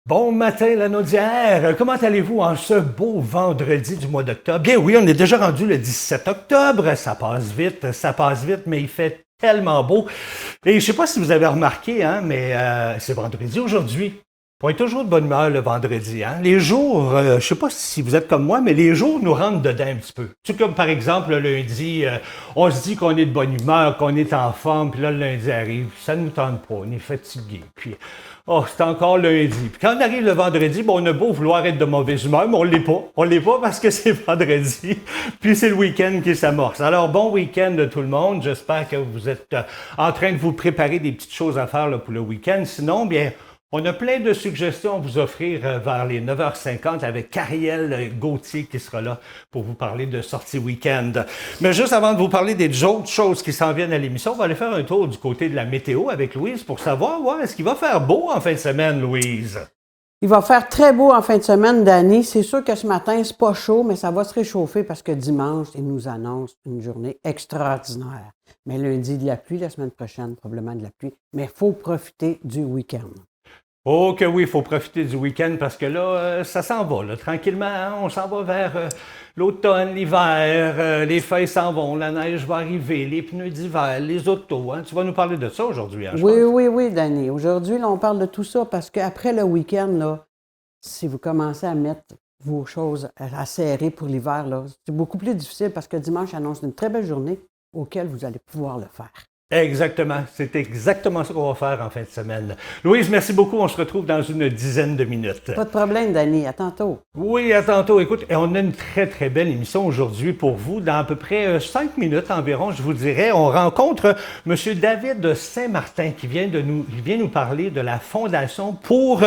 Bon matin, la Naudière. Comment allez-vous en ce beau vendredi du mois d'octobre? Bien oui, on est déjà rendu le 17 octobre. Ça passe vite, mais il fait tellement beau. Et je sais pas si vous avez remarqué, hein, mais c'est vendredi aujourd'hui. On est toujours de bonne humeur le vendredi. Hein? Les jours, je sais pas si vous êtes comme moi, mais les jours nous rentrent dedans un petit peu. Tout comme par exemple le lundi, on se dit qu'on est de bonne humeur, qu'on est en forme, puis là le lundi arrive, ça ne nous tente pas, on est fatigué. Puis oh, c'est encore lundi. Puis quand on arrive le vendredi, bon, on a beau vouloir être de mauvaise humeur, mais on l'est pas. On l'est pas parce que c'est vendredi. Puis c'est le week-end qui s'amorce. Alors bon week-end de tout le monde. J'espère que vous êtes en train de vous préparer des petites choses à faire là, pour le week-end. Sinon, bien. On a plein de suggestions à vous offrir vers les 9h50 avec Cariel Gauthier qui sera là pour vous parler de sortie week-end. Mais juste avant de vous parler des autres choses qui s'en viennent à l'émission, on va aller faire un tour du côté de la météo avec Louise pour savoir, est-ce qu'il va faire beau en fin de semaine, Louise? Il va faire très beau en fin de semaine, Dani. C'est sûr que ce matin, c'est pas chaud, mais ça va se réchauffer parce que dimanche, il nous annonce une journée extraordinaire. Mais lundi, de la pluie, la semaine prochaine, probablement de la pluie. Mais il faut profiter du week-end. Oh que oui, il faut profiter du week-end parce que là, ça s'en va. Là, tranquillement, hein, on s'en va vers l'automne, l'hiver, les feuilles s'en vont, la neige va arriver, les pneus d'hiver, les autos. Hein. Tu vas nous parler de ça aujourd'hui, hein, je pense. Oui, Dani. Aujourd'hui, là, on parle de tout ça parce qu'après le week-end, là, si vous commencez à mettre vos choses à serrer pour l'hiver, là, c'est beaucoup plus difficile parce que dimanche annonce une très belle journée auquel vous allez pouvoir le faire. Exactement. C'est exactement ça qu'on va faire en fin de semaine. Louise, merci beaucoup. On se retrouve dans une dizaine de minutes. Pas de problème, Dani. À tantôt. Oui, à tantôt. Écoute, on a une très, très belle émission aujourd'hui pour vous. Dans à peu près 5 minutes environ, je vous dirais, on rencontre M. David de Saint-Martin qui vient nous parler de la Fondation pour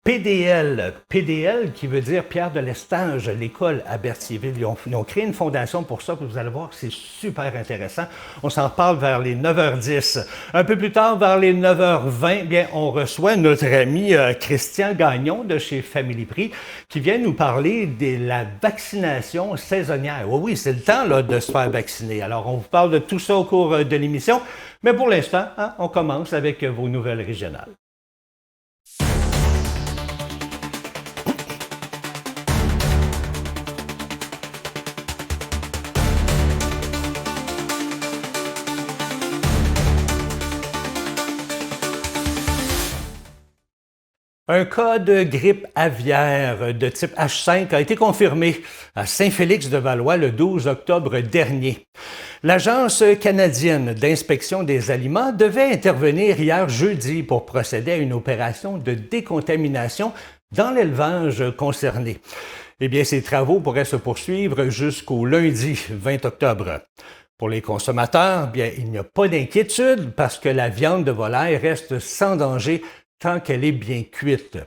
PDL. PDL qui veut dire Pierre de Lestage, l'école à Berthierville. Ils ont créé une fondation pour ça, puis vous allez voir que c'est super intéressant. On s'en parle vers les 9h10. Un peu plus tard, vers les 9h20, bien, on reçoit notre ami Christian Gagnon de chez Family Prix qui vient nous parler de la vaccination saisonnière. Oui, oui, c'est le temps là, de se faire vacciner. Alors, on vous parle de tout ça au cours de l'émission. Mais pour l'instant, hein, on commence avec vos nouvelles régionales. Un cas de grippe aviaire de type H5 a été confirmé à Saint-Félix-de-Valois le 12 octobre dernier. L'Agence canadienne d'inspection des aliments devait intervenir hier jeudi pour procéder à une opération de décontamination dans l'élevage concerné. Eh bien, ces travaux pourraient se poursuivre jusqu'au lundi 20 octobre. Pour les consommateurs, bien, il n'y a pas d'inquiétude parce que la viande de volaille reste sans danger tant qu'elle est bien cuite.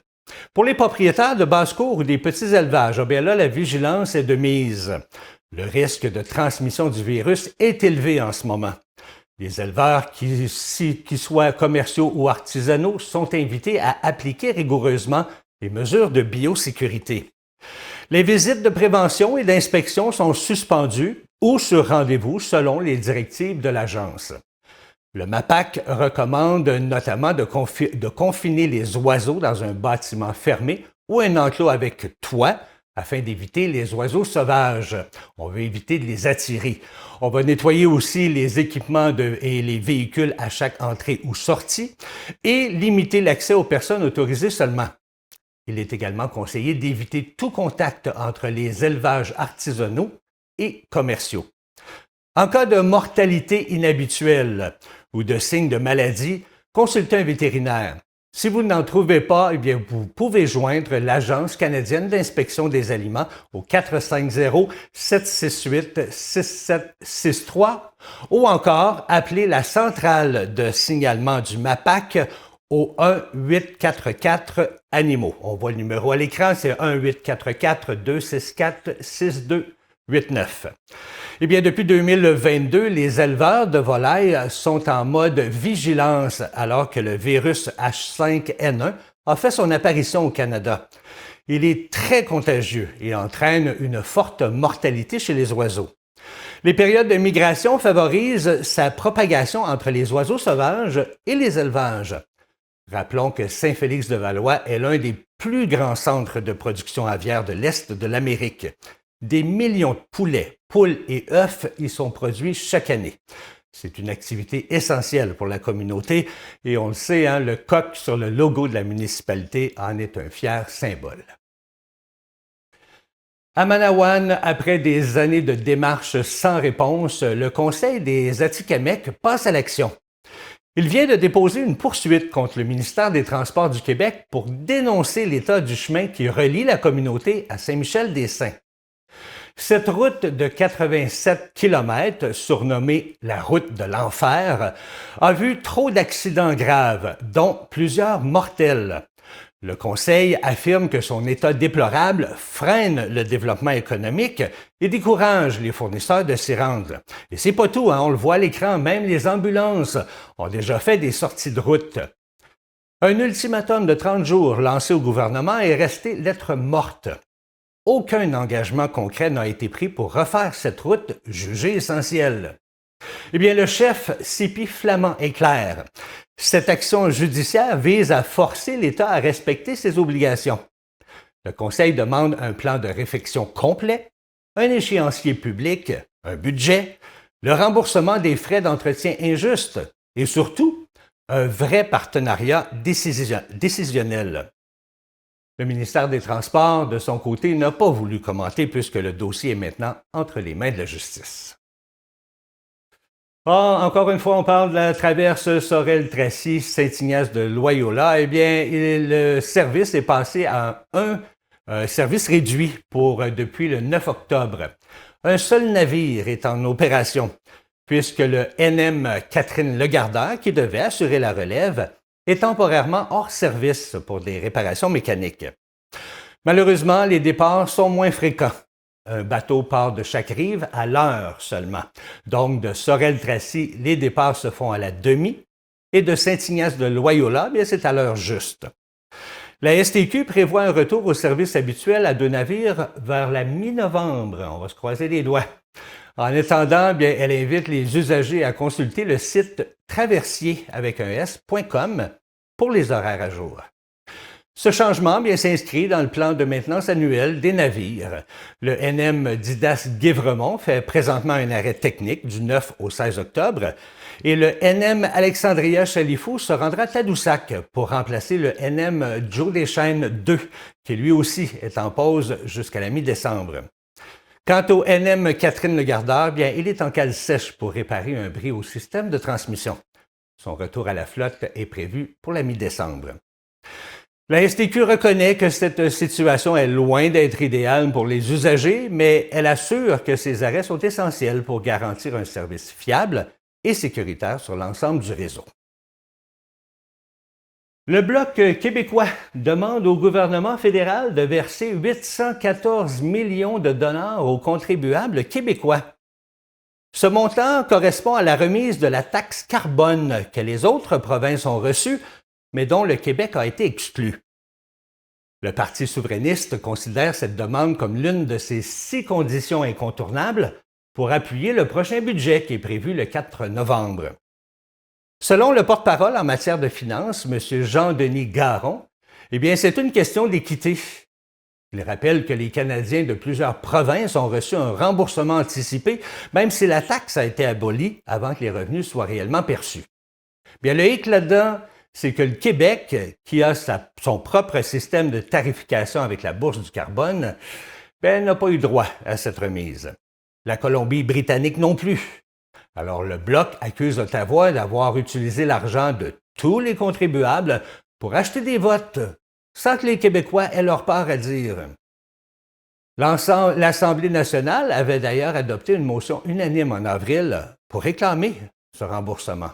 Pour les propriétaires de basse-cour ou des petits élevages, bien là, la vigilance est de mise. Le risque de transmission du virus est élevé en ce moment. Les éleveurs, qui soient commerciaux ou artisanaux, sont invités à appliquer rigoureusement les mesures de biosécurité. Les visites de prévention et d'inspection sont suspendues ou sur rendez-vous selon les directives de l'agence. Le MAPAC recommande notamment de confiner les oiseaux dans un bâtiment fermé ou un enclos avec toit afin d'éviter les oiseaux sauvages. On veut éviter de les attirer. On va nettoyer aussi les équipements et les véhicules à chaque entrée ou sortie et limiter l'accès aux personnes autorisées seulement. Il est également conseillé d'éviter tout contact entre les élevages artisanaux et commerciaux. En cas de mortalité inhabituelle ou de signes de maladie, consultez un vétérinaire. Si vous n'en trouvez pas, eh bien, vous pouvez joindre l'Agence canadienne d'inspection des aliments au 450-768-6763 ou encore appeler la centrale de signalement du MAPAC au 1-844-Animaux. On voit le numéro à l'écran, c'est 1-844-264-6289. Eh bien, depuis 2022, les éleveurs de volailles sont en mode vigilance alors que le virus H5N1 a fait son apparition au Canada. Il est très contagieux et entraîne une forte mortalité chez les oiseaux. Les périodes de migration favorisent sa propagation entre les oiseaux sauvages et les élevages. Rappelons que Saint-Félix-de-Valois est l'un des plus grands centres de production aviaire de l'Est de l'Amérique. Des millions de poulets, poules et œufs y sont produits chaque année. C'est une activité essentielle pour la communauté et on le sait, hein, le coq sur le logo de la municipalité en est un fier symbole. À Manawan, après des années de démarches sans réponse, le Conseil des Atikamekw passe à l'action. Il vient de déposer une poursuite contre le ministère des Transports du Québec pour dénoncer l'état du chemin qui relie la communauté à Saint-Michel-des-Saints. Cette route de 87 km, surnommée la route de l'enfer, a vu trop d'accidents graves, dont plusieurs mortels. Le Conseil affirme que son état déplorable freine le développement économique et décourage les fournisseurs de s'y rendre. Et c'est pas tout, hein, on le voit à l'écran, même les ambulances ont déjà fait des sorties de route. Un ultimatum de 30 jours lancé au gouvernement est resté lettre morte. Aucun engagement concret n'a été pris pour refaire cette route jugée essentielle. Eh bien, le chef Sipi Flamand est clair. Cette action judiciaire vise à forcer l'État à respecter ses obligations. Le Conseil demande un plan de réfection complet, un échéancier public, un budget, le remboursement des frais d'entretien injustes et surtout, un vrai partenariat décisionnel. Le ministère des Transports, de son côté, n'a pas voulu commenter puisque le dossier est maintenant entre les mains de la justice. Encore une fois, on parle de la traverse Sorel-Tracy, Saint-Ignace de Loyola. Eh bien, le service est passé à un service réduit depuis le 9 octobre. Un seul navire est en opération, puisque le NM Catherine Legardeur, qui devait assurer la relève, est temporairement hors service pour des réparations mécaniques. Malheureusement, les départs sont moins fréquents. Un bateau part de chaque rive à l'heure seulement. Donc, de Sorel-Tracy, les départs se font à la demi et de Saint-Ignace de Loyola, bien c'est à l'heure juste. La STQ prévoit un retour au service habituel à 2 navires vers la mi-novembre. On va se croiser les doigts. En attendant, bien, elle invite les usagers à consulter le site traversier avec un s.com pour les horaires à jour. Ce changement bien s'inscrit dans le plan de maintenance annuel des navires. Le NM Didas-Guévremont fait présentement un arrêt technique du 9 au 16 octobre et le NM Alexandria-Chalifou se rendra à Tadoussac pour remplacer le NM Joe Deschênes 2, qui lui aussi est en pause jusqu'à la mi-décembre. Quant au NM Catherine Legardeur, bien, il est en cale sèche pour réparer un bris au système de transmission. Son retour à la flotte est prévu pour la mi-décembre. La STQ reconnaît que cette situation est loin d'être idéale pour les usagers, mais elle assure que ces arrêts sont essentiels pour garantir un service fiable et sécuritaire sur l'ensemble du réseau. Le Bloc québécois demande au gouvernement fédéral de verser 814 millions de dollars aux contribuables québécois. Ce montant correspond à la remise de la taxe carbone que les autres provinces ont reçue, mais dont le Québec a été exclu. Le Parti souverainiste considère cette demande comme l'une de ses 6 conditions incontournables pour appuyer le prochain budget qui est prévu le 4 novembre. Selon le porte-parole en matière de finances, M. Jean-Denis Garon, eh bien, c'est une question d'équité. Il rappelle que les Canadiens de plusieurs provinces ont reçu un remboursement anticipé, même si la taxe a été abolie avant que les revenus soient réellement perçus. Bien, le hic là-dedans, c'est que le Québec, qui a son propre système de tarification avec la Bourse du carbone, n'a pas eu droit à cette remise. La Colombie-Britannique non plus. Alors le Bloc accuse Ottawa d'avoir utilisé l'argent de tous les contribuables pour acheter des votes, sans que les Québécois aient leur part à dire. L'Assemblée nationale avait d'ailleurs adopté une motion unanime en avril pour réclamer ce remboursement.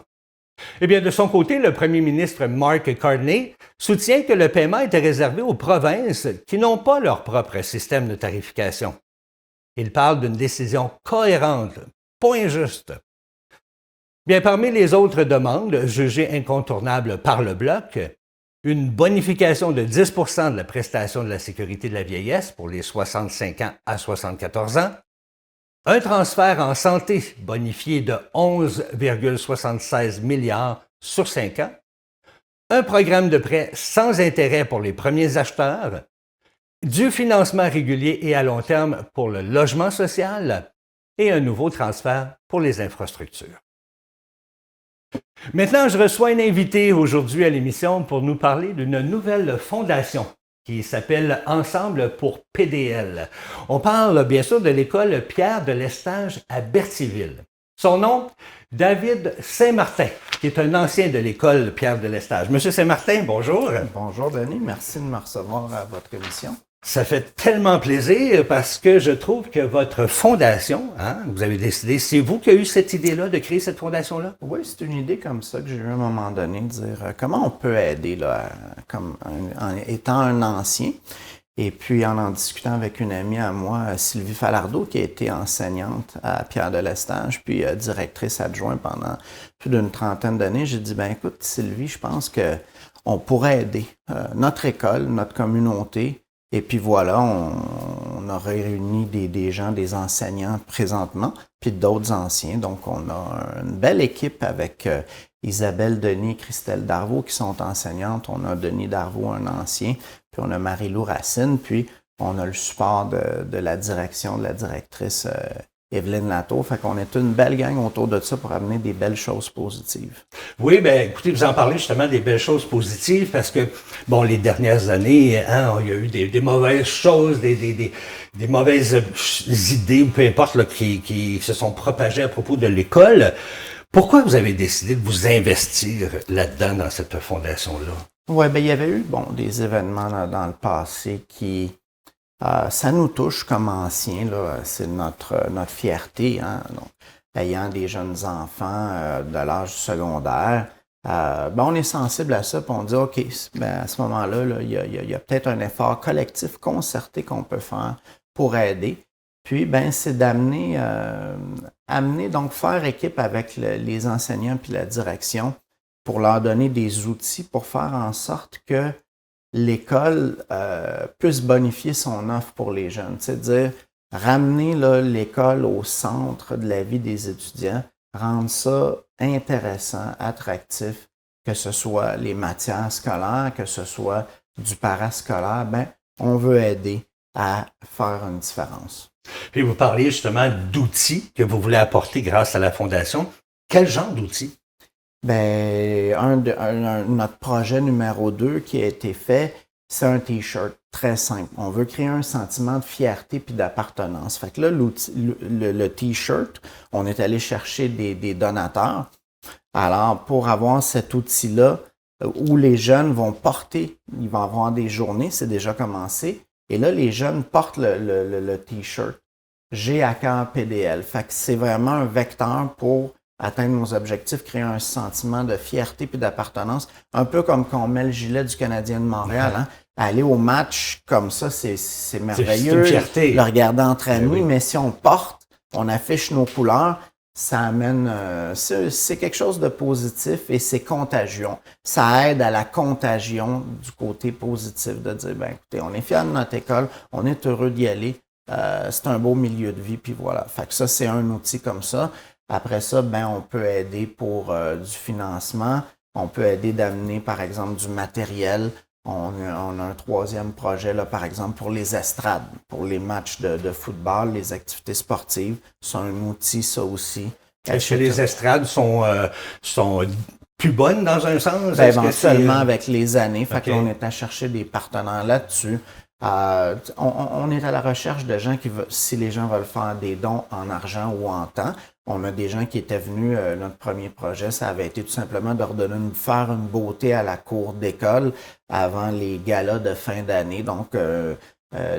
Eh bien, de son côté, le premier ministre Mark Carney soutient que le paiement était réservé aux provinces qui n'ont pas leur propre système de tarification. Il parle d'une décision cohérente, pas injuste. Bien, parmi les autres demandes jugées incontournables par le Bloc, une bonification de 10 % de la prestation de la sécurité de la vieillesse pour les 65 ans à 74 ans, un transfert en santé bonifié de 11,76 milliards sur 5 ans, un programme de prêt sans intérêt pour les premiers acheteurs, du financement régulier et à long terme pour le logement social et un nouveau transfert pour les infrastructures. Maintenant, je reçois un invité aujourd'hui à l'émission pour nous parler d'une nouvelle fondation qui s'appelle Ensemble pour PDL. On parle bien sûr de l'école Pierre de Lestage à Berthierville. Son nom, David Saint-Martin, qui est un ancien de l'école Pierre de Lestage. Monsieur Saint-Martin, bonjour. Bonjour Denis, merci de me recevoir à votre émission. Ça fait tellement plaisir parce que je trouve que votre fondation, vous avez décidé, c'est vous qui avez eu cette idée-là de créer cette fondation-là? Oui, c'est une idée comme ça que j'ai eu à un moment donné, de dire comment on peut aider là, en étant un ancien. Et puis en discutant avec une amie à moi, Sylvie Falardeau, qui a été enseignante à Pierre de Lestage, puis directrice adjointe pendant plus d'une trentaine d'années, j'ai dit, écoute Sylvie, je pense que on pourrait aider notre école, notre communauté. Et puis voilà, on a réuni des gens, des enseignants présentement, puis d'autres anciens. Donc, on a une belle équipe avec Isabelle Denis et Christelle Darvaux qui sont enseignantes. On a Denis Darvaux, un ancien, puis on a Marie-Lou Racine, puis on a le support de la direction, de la directrice Evelyne Latour. Fait qu'on est une belle gang autour de ça pour amener des belles choses positives. Oui, écoutez, vous en parlez justement des belles choses positives parce que, les dernières années, il y a eu des mauvaises choses, des mauvaises idées, peu importe, là, qui se sont propagées à propos de l'école. Pourquoi vous avez décidé de vous investir là-dedans, dans cette fondation-là? Oui, il y avait eu, des événements là, dans le passé qui... ça nous touche comme anciens, là, c'est notre fierté, donc, ayant des jeunes enfants de l'âge secondaire, on est sensible à ça, puis on dit, OK, à ce moment-là, il y a peut-être un effort collectif, concerté qu'on peut faire pour aider. Puis, c'est d'amener, donc faire équipe avec les enseignants puis la direction pour leur donner des outils pour faire en sorte que l'école puisse bonifier son offre pour les jeunes. C'est-à-dire ramener l'école au centre de la vie des étudiants, rendre ça intéressant, attractif, que ce soit les matières scolaires, que ce soit du parascolaire, on veut aider à faire une différence. Puis vous parliez justement d'outils que vous voulez apporter grâce à la Fondation. Quel genre d'outils? Notre projet numéro 2 qui a été fait, c'est un T-shirt très simple. On veut créer un sentiment de fierté puis d'appartenance. Fait que là, le T-shirt, on est allé chercher des donateurs. Alors, pour avoir cet outil-là, où les jeunes vont porter, ils vont avoir des journées, c'est déjà commencé, et là, les jeunes portent le T-shirt G à cœur PDL. Fait que c'est vraiment un vecteur pour atteindre nos objectifs, créer un sentiment de fierté puis d'appartenance, un peu comme quand on met le gilet du Canadien de Montréal. Aller au match comme ça, c'est merveilleux. C'est une fierté. Le regarder entre amis, mais si on porte, on affiche nos couleurs, ça amène... c'est quelque chose de positif et c'est contagion. Ça aide à la contagion du côté positif, de dire, écoutez, on est fiers de notre école, on est heureux d'y aller, c'est un beau milieu de vie, puis voilà. Fait que ça, c'est un outil comme ça. Après ça, on peut aider pour du financement. On peut aider d'amener, par exemple, du matériel. On a un troisième projet, là, par exemple, pour les estrades, pour les matchs de football, les activités sportives. C'est un outil, ça aussi. Est-ce que les estrades sont plus bonnes dans un sens? Éventuellement, avec les années. Fait que là, on est à chercher des partenaires là-dessus. On est à la recherche de gens si les gens veulent faire des dons en argent ou en temps. On a des gens qui étaient venus, notre premier projet, ça avait été tout simplement de leur faire une beauté à la cour d'école avant les galas de fin d'année. Donc,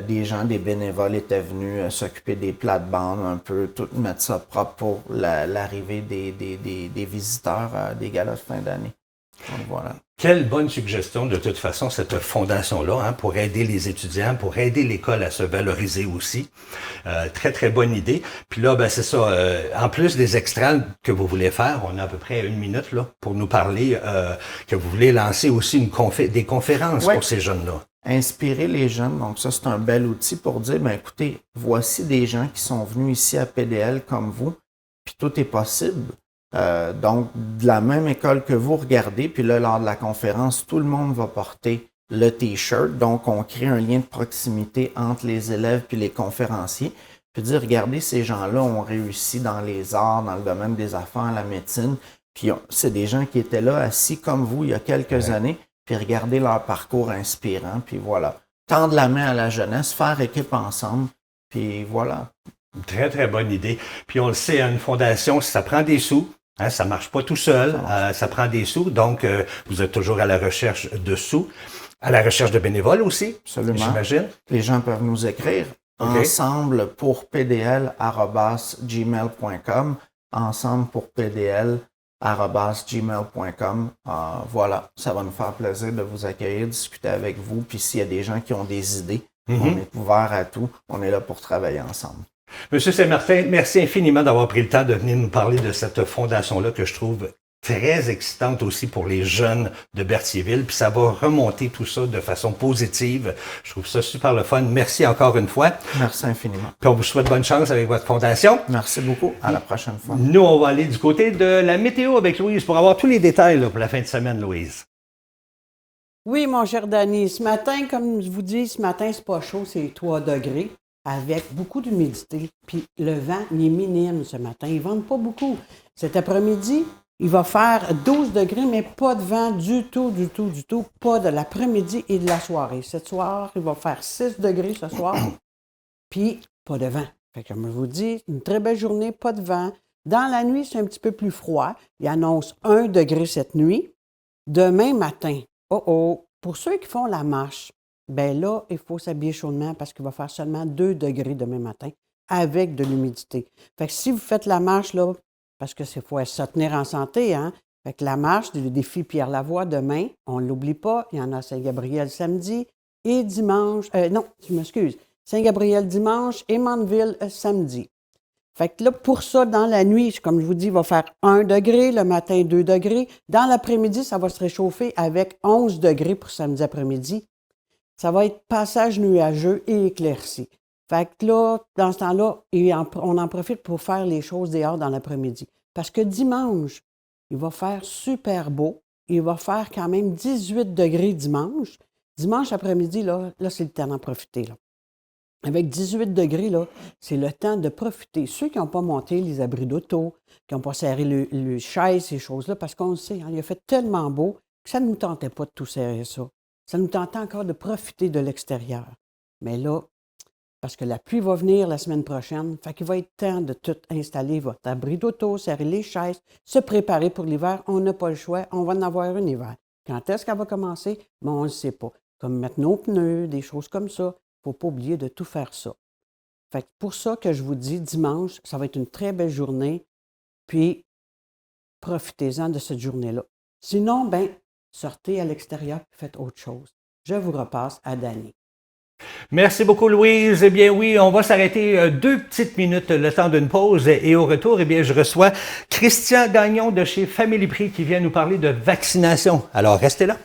des gens, des bénévoles étaient venus s'occuper des plates-bandes, un peu tout mettre ça propre pour l'arrivée des visiteurs des galas de fin d'année. Donc, voilà. Quelle bonne suggestion, de toute façon, cette fondation-là, pour aider les étudiants, pour aider l'école à se valoriser aussi. Très, très bonne idée. Puis là, c'est ça. En plus des extras que vous voulez faire, on a à peu près 1 minute là pour nous parler que vous voulez lancer aussi des conférences pour ces jeunes-là. Inspirer les jeunes, donc ça, c'est un bel outil pour dire, écoutez, voici des gens qui sont venus ici à PDL comme vous, puis tout est possible. Donc, de la même école que vous, regardez, puis là, lors de la conférence, tout le monde va porter le T-shirt. Donc, on crée un lien de proximité entre les élèves puis les conférenciers. Puis dire, regardez, ces gens-là ont réussi dans les arts, dans le domaine des affaires, la médecine. Puis c'est des gens qui étaient là, assis comme vous, il y a quelques années. Puis regardez leur parcours inspirant. Puis voilà. Tendre la main à la jeunesse, faire équipe ensemble. Puis voilà. Très, très bonne idée. Puis on le sait, une fondation, ça prend des sous. Hein, ça marche pas tout seul. Ça prend des sous. Donc, vous êtes toujours à la recherche de sous. À la recherche de bénévoles aussi, absolument. J'imagine. Les gens peuvent nous écrire ensemble pour pdl@gmail.com, ensemble pour pdl@gmail.com. Voilà, ça va nous faire plaisir de vous accueillir, discuter avec vous. Puis s'il y a des gens qui ont des idées, on est ouvert à tout. On est là pour travailler ensemble. Monsieur Saint-Martin, merci infiniment d'avoir pris le temps de venir nous parler de cette fondation-là que je trouve très excitante aussi pour les jeunes de Berthierville, puis ça va remonter tout ça de façon positive. Je trouve ça super le fun. Merci encore une fois. Merci infiniment. Puis on vous souhaite bonne chance avec votre fondation. Merci beaucoup. À la prochaine fois. Nous, on va aller du côté de la météo avec Louise pour avoir tous les détails là, pour la fin de semaine, Louise. Oui, mon cher Danny. Ce matin, comme je vous dis, ce matin, c'est pas chaud, c'est 3 degrés avec beaucoup d'humidité. Puis le vent, il est minime ce matin. Il ne vente pas beaucoup. Cet après-midi, il va faire 12 degrés, mais pas de vent du tout. Pas de l'après-midi et de la soirée. Cette soir, il va faire 6 degrés ce soir, puis pas de vent. Fait que, comme je vous dis, une très belle journée, pas de vent. Dans la nuit, c'est un petit peu plus froid. Il annonce 1 degré cette nuit. Demain matin, pour ceux qui font la marche, ben là, il faut s'habiller chaudement parce qu'il va faire seulement 2 degrés demain matin avec de l'humidité. Fait que si vous faites la marche, là, parce que c'est faut se tenir en santé, hein? Fait que la marche du défi Pierre Lavoie demain, on ne l'oublie pas, il y en a à Saint-Gabriel samedi et dimanche. Non, je m'excuse. Saint-Gabriel dimanche et Mandeville samedi. Fait que là, pour ça, dans la nuit, comme je vous dis, il va faire 1 degré, le matin 2 degrés. Dans l'après-midi, ça va se réchauffer avec 11 degrés pour samedi après-midi. Ça va être passage nuageux et éclairci. Fait que là, dans ce temps-là, on en profite pour faire les choses dehors dans l'après-midi. Parce que dimanche, il va faire super beau. Il va faire quand même 18 degrés dimanche. Dimanche après-midi, là c'est le temps d'en profiter. Là. Avec 18 degrés, là, c'est le temps de profiter. Ceux qui n'ont pas monté les abris d'auto, qui n'ont pas serré le chaises, ces choses-là, parce qu'on le sait, hein, il a fait tellement beau que ça ne nous tentait pas de tout serrer ça. Ça nous tentait encore de profiter de l'extérieur. Mais là, parce que la pluie va venir la semaine prochaine, fait qu'il va être temps de tout installer votre abri d'auto, serrer les chaises, se préparer pour l'hiver. On n'a pas le choix, on va en avoir un hiver. Quand est-ce qu'elle va commencer? Mais on ne le sait pas. Comme mettre nos pneus, des choses comme ça. Il ne faut pas oublier de tout faire ça. Fait que pour ça que je vous dis, dimanche, ça va être une très belle journée. Puis, profitez-en de cette journée-là. Sinon, sortez à l'extérieur et faites autre chose. Je vous repasse à Danny. Merci beaucoup, Louise. Eh bien, oui, on va s'arrêter 2 petites minutes, le temps d'une pause. Et au retour, eh bien, je reçois Christian Gagnon de chez Family Prix qui vient nous parler de vaccination. Alors, restez là.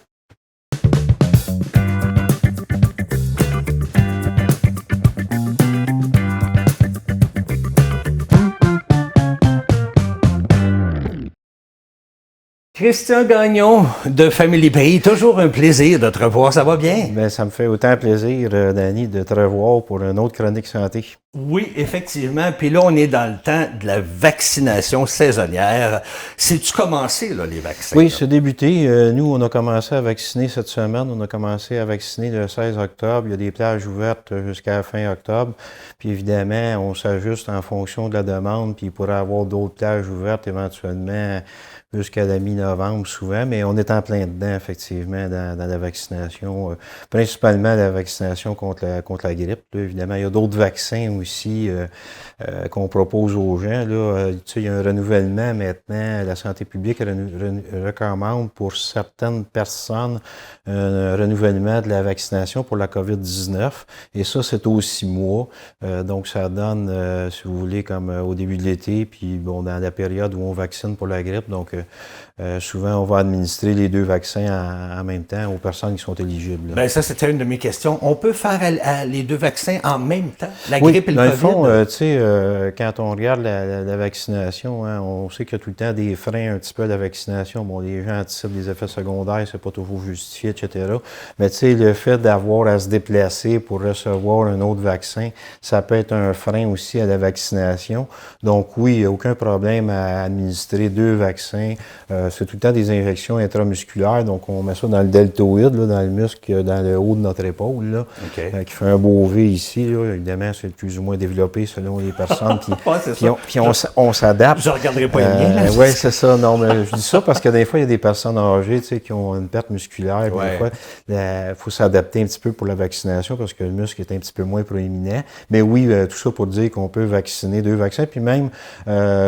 Christian Gagnon de Family Prix, toujours un plaisir de te revoir, ça va bien? Bien, ça me fait autant plaisir, Danny, de te revoir pour une autre chronique santé. Oui, effectivement. Puis là, on est dans le temps de la vaccination saisonnière. C'est-tu commencé, là, les vaccins? Oui, c'est débuté. Nous, on a commencé à vacciner cette semaine. On a commencé à vacciner le 16 octobre. Il y a des plages ouvertes jusqu'à la fin octobre. Puis évidemment, on s'ajuste en fonction de la demande. Puis il pourrait y avoir d'autres plages ouvertes éventuellement jusqu'à la mi-novembre souvent, mais on est en plein dedans, effectivement, dans la vaccination, principalement la vaccination contre la grippe. Là, évidemment, il y a d'autres vaccins aussi qu'on propose aux gens. Là, il y a un renouvellement maintenant. La santé publique recommande pour certaines personnes un renouvellement de la vaccination pour la COVID-19. Et ça, c'est aux 6 mois. Donc, ça donne, si vous voulez, comme au début de l'été, puis bon, dans la période où on vaccine pour la grippe. Donc, souvent, on va administrer les 2 vaccins en même temps aux personnes qui sont éligibles. Bien, ça, c'était une de mes questions. On peut faire les 2 vaccins en même temps, la grippe et le Dans le COVID? fond, tu sais, quand on regarde la vaccination, hein, on sait qu'il y a tout le temps des freins un petit peu à la vaccination. Bon, les gens anticipent des effets secondaires, c'est pas toujours justifié, etc. Mais tu sais, le fait d'avoir à se déplacer pour recevoir un autre vaccin, ça peut être un frein aussi à la vaccination. Donc oui, il n'y a aucun problème à administrer 2 vaccins. C'est tout le temps des injections intramusculaires, donc on met ça dans le deltoïde, là, dans le muscle, dans le haut de notre épaule, là, qui fait un beau V ici. Là. Évidemment, c'est plus ou moins développé selon les personnes. Puis on s'adapte. Je ne regarderai pas les miens. Oui, c'est ça. Non, mais je dis ça parce que des fois, il y a des personnes âgées, tu sais, qui ont une perte musculaire. Puis des fois, il faut s'adapter un petit peu pour la vaccination parce que le muscle est un petit peu moins proéminent. Mais oui, tout ça pour dire qu'on peut vacciner 2 vaccins. Puis même,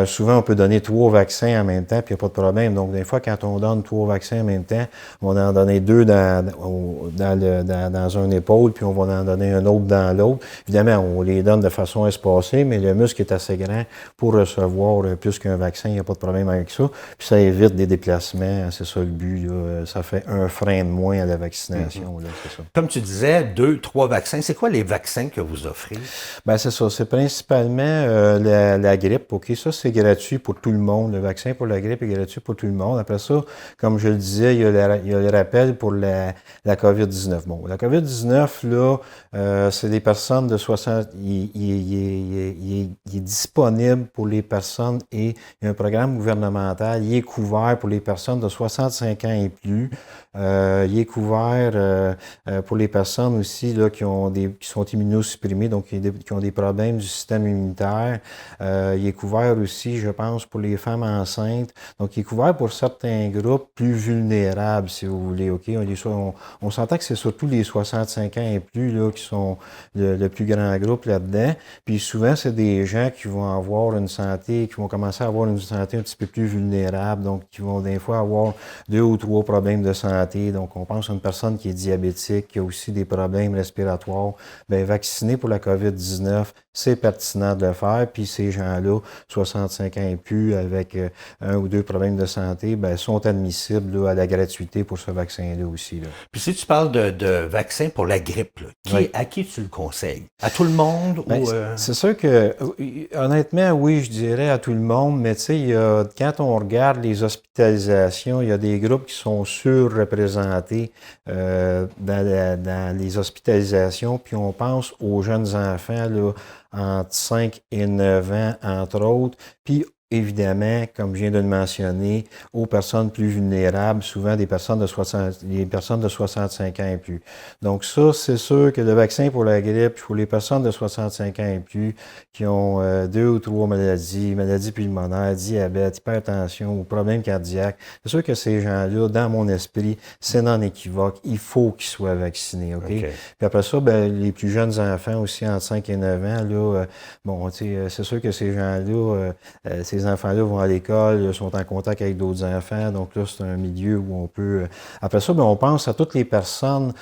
souvent, on peut donner 3 vaccins en même temps, puis il n'y a pas de problème. Donc, des fois, quand on donne 3 vaccins en même temps, on va en donner 2 dans une épaule, puis on va en donner un autre dans l'autre. Évidemment, on les donne de façon espacée, mais le muscle est assez grand pour recevoir plus qu'un vaccin. Il n'y a pas de problème avec ça. Puis ça évite des déplacements. C'est ça le but. Là. Ça fait un frein de moins à la vaccination. Là, c'est ça. Comme tu disais, 2, 3 vaccins. C'est quoi les vaccins que vous offrez? Ben c'est ça. C'est principalement la grippe. OK, ça, c'est gratuit pour tout le monde. Le vaccin pour la grippe est gratuit pour tout le monde. Après ça, comme je le disais, il y a le rappel pour la COVID-19. Bon, la COVID-19, là, c'est des personnes de 60... Il est disponible pour les personnes et il y a un programme gouvernemental. Il est couvert pour les personnes de 65 ans et plus. Il est couvert pour les personnes aussi là, qui sont immunosupprimées, donc qui ont des problèmes du système immunitaire. Il est couvert aussi, je pense, pour les femmes enceintes. Donc, il est couvert pour certains groupes plus vulnérables, si vous voulez. OK? On s'entend que c'est surtout les 65 ans et plus là, qui sont le plus grand groupe là-dedans. Puis souvent, c'est des gens qui vont avoir une santé, qui vont commencer à avoir une santé un petit peu plus vulnérable, donc qui vont des fois avoir 2 ou 3 problèmes de santé. Donc, on pense à une personne qui est diabétique, qui a aussi des problèmes respiratoires. Bien, vacciner pour la COVID-19, c'est pertinent de le faire. Puis ces gens-là, 65 ans et plus, avec 1 ou 2 problèmes de santé, bien, sont admissibles là, à la gratuité pour ce vaccin-là aussi. Là. Puis si tu parles de vaccin pour la grippe, là, à qui tu le conseilles? À tout le monde? Bien, ou c'est sûr que, honnêtement, oui, je dirais à tout le monde, mais tu sais, quand on regarde les hospitalisations, il y a des groupes qui sont surreprésentés dans les hospitalisations, puis on pense aux jeunes enfants là, entre 5 et 9 ans, entre autres, puis évidemment, comme je viens de le mentionner, aux personnes plus vulnérables, souvent des personnes de 65 ans et plus. Donc ça, c'est sûr que le vaccin pour la grippe, pour les personnes de 65 ans et plus qui ont 2 ou 3 maladies pulmonaires, diabète, hypertension ou problèmes cardiaques, c'est sûr que ces gens-là, dans mon esprit, c'est non équivoque. Il faut qu'ils soient vaccinés, OK? Puis après ça, ben, les plus jeunes enfants aussi, entre 5 et 9 ans, là, bon, tu sais, c'est sûr que ces gens-là, ces enfants-là vont à l'école, sont en contact avec d'autres enfants. Donc là, c'est un milieu où on peut... Après ça, bien, on pense à toutes les personnes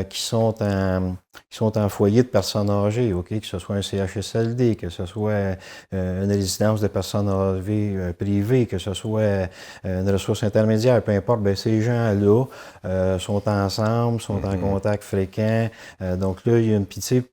qui sont en foyer de personnes âgées, OK? Que ce soit un CHSLD, que ce soit une résidence de personnes âgées privée, que ce soit une ressource intermédiaire, peu importe, bien, ces gens-là sont ensemble, sont en contact fréquent. Donc là, il y a une petite...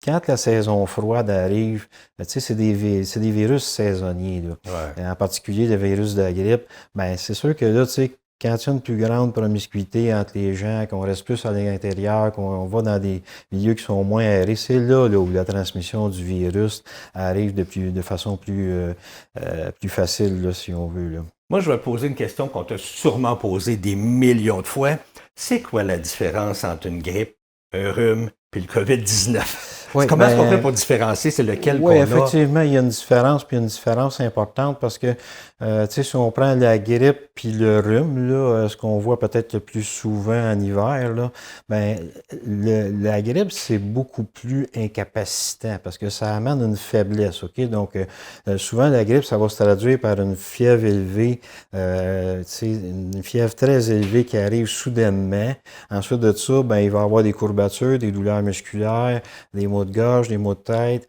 Quand la saison froide arrive, tu sais, c'est des virus saisonniers, là. En particulier le virus de la grippe. Ben, c'est sûr que là, tu sais, quand il y a une plus grande promiscuité entre les gens, qu'on reste plus à l'intérieur, qu'on va dans des milieux qui sont moins aérés, c'est là où la transmission du virus arrive de façon plus facile, là, si on veut, là. Moi, je vais poser une question qu'on t'a sûrement posée des millions de fois. C'est quoi la différence entre une grippe, un rhume puis le COVID-19? Oui, comment est-ce qu'on fait pour différencier c'est lequel qu'on a? Oui, effectivement, il y a une différence, puis une différence importante parce que, tu sais, si on prend la grippe puis le rhume, là, ce qu'on voit peut-être le plus souvent en hiver, là, ben, la grippe, c'est beaucoup plus incapacitant parce que ça amène une faiblesse, OK? Donc, souvent, la grippe, ça va se traduire par une fièvre élevée, tu sais, une fièvre très élevée qui arrive soudainement. Ensuite de ça, ben, il va y avoir des courbatures, des douleurs musculaires, des maux maux de gorge, des maux de tête,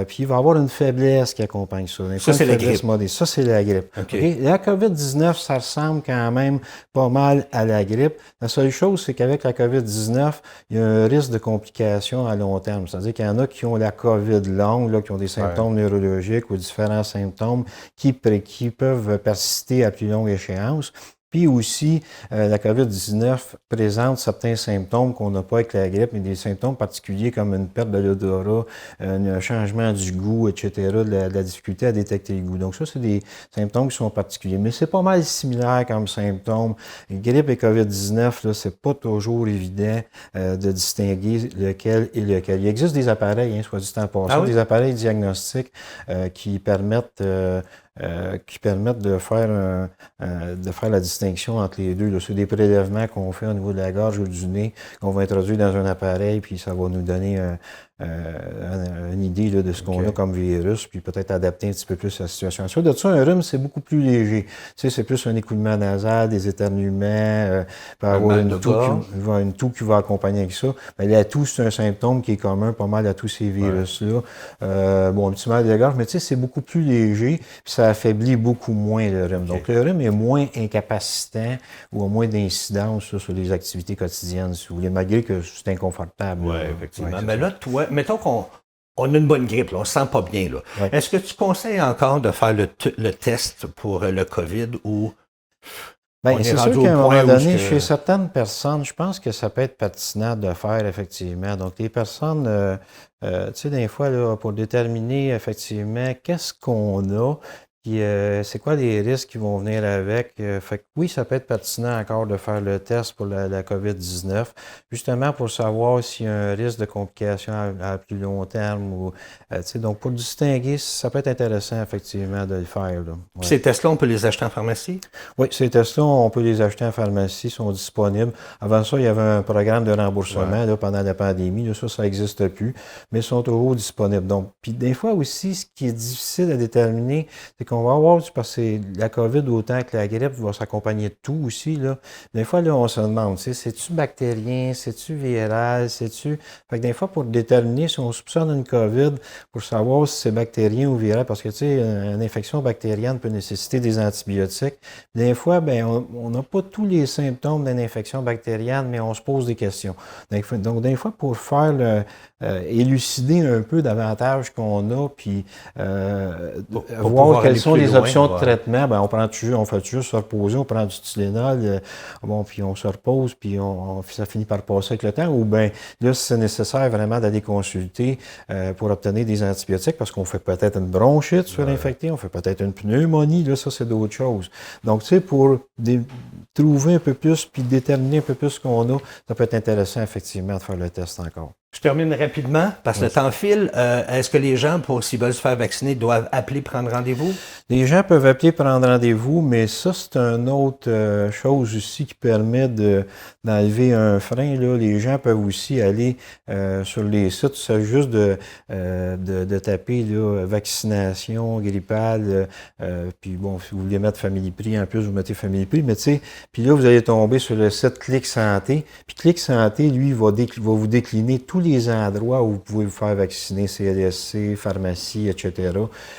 puis il va y avoir une faiblesse qui accompagne ça. Ça, c'est la grippe. Ça, c'est la grippe. Okay. La COVID-19, ça ressemble quand même pas mal à la grippe. La seule chose, c'est qu'avec la COVID-19, il y a un risque de complications à long terme. C'est-à-dire qu'il y en a qui ont la COVID longue, là, qui ont des symptômes neurologiques ou différents symptômes qui peuvent persister à plus longue échéance. Puis aussi, la COVID-19 présente certains symptômes qu'on n'a pas avec la grippe, mais des symptômes particuliers comme une perte de l'odorat, un changement du goût, etc., de la difficulté à détecter le goût. Donc ça, c'est des symptômes qui sont particuliers. Mais c'est pas mal similaire comme symptômes. Grippe et COVID-19, là, c'est pas toujours évident de distinguer lequel est lequel. Il existe des appareils, soit dit en passant, des appareils diagnostiques qui permettent de faire la distinction entre les deux. C'est des prélèvements qu'on fait au niveau de la gorge ou du nez, qu'on va introduire dans un appareil, puis ça va nous donner une idée là, de ce qu'on a comme virus, puis peut-être adapter un petit peu plus la situation. Ensuite de ça, un rhume, c'est beaucoup plus léger. Tu sais, c'est plus un écoulement nasal, des éternuements, peut avoir une toux qui va accompagner avec ça. Mais la toux, c'est un symptôme qui est commun pas mal à tous ces virus-là. Un petit mal de gorge, mais tu sais, c'est beaucoup plus léger, puis ça affaiblit beaucoup moins le rhume. Donc, le rhume est moins incapacitant ou a moins d'incidence sur les activités quotidiennes, si vous voulez, malgré que c'est inconfortable. Oui, effectivement. Mais là, toi, mettons qu'on a une bonne grippe, là, on ne se sent pas bien. Là. Ouais. Est-ce que tu conseilles encore de faire le test pour le COVID ou... Bien, c'est sûr qu'à un moment donné, chez certaines personnes, je pense que ça peut être pertinent de faire, effectivement. Donc, les personnes, tu sais, des fois, là, pour déterminer, effectivement, qu'est-ce qu'on a, puis c'est quoi les risques qui vont venir avec. Fait que oui, ça peut être pertinent encore de faire le test pour la COVID-19, justement pour savoir s'il y a un risque de complications à plus long terme. Ou, donc, pour distinguer, ça peut être intéressant, effectivement, de le faire. Là. Ouais. Ces tests-là, on peut les acheter en pharmacie? Oui, ces tests-là, on peut les acheter en pharmacie, ils sont disponibles. Avant ça, il y avait un programme de remboursement là, pendant la pandémie. Là, ça n'existe plus, mais ils sont toujours disponibles. Donc, puis des fois aussi, ce qui est difficile à déterminer, c'est qu'on va avoir, parce que la COVID, autant que la grippe, va s'accompagner de tout aussi. Là. Des fois, là, on se demande, c'est-tu bactérien, c'est-tu viral, c'est-tu... Fait que des fois, pour déterminer si on soupçonne une COVID, pour savoir si c'est bactérien ou viral, parce que, tu sais, une infection bactérienne peut nécessiter des antibiotiques. Des fois, ben, on n'a pas tous les symptômes d'une infection bactérienne, mais on se pose des questions. Donc, des fois, pour faire élucider un peu davantage qu'on a, puis voir quelles sont les options de traitement, ben, on fait juste se reposer, on prend du Tylenol, puis on se repose, puis ça finit par passer avec le temps, ou bien là, si c'est nécessaire vraiment d'aller consulter pour obtenir des antibiotiques, parce qu'on fait peut-être une bronchite sur l'infecté, on fait peut-être une pneumonie, là, ça, c'est d'autres choses. Donc, tu sais, pour trouver un peu plus, puis déterminer un peu plus ce qu'on a, ça peut être intéressant, effectivement, de faire le test encore. Je termine rapidement, parce que le temps file. Est-ce que les gens, s'ils veulent se faire vacciner, doivent appeler, prendre rendez-vous? Les gens peuvent appeler, prendre rendez-vous, mais ça, c'est une autre chose aussi qui permet d'enlever un frein. Là. Les gens peuvent aussi aller sur les sites, c'est juste de taper là, vaccination grippale, puis bon, si vous voulez mettre Family Prix, en plus, vous mettez Family Prix, mais tu sais, puis là, vous allez tomber sur le site Clic Santé, puis Clic Santé, lui, va vous décliner tous les endroits où vous pouvez vous faire vacciner, CLSC, pharmacie, etc.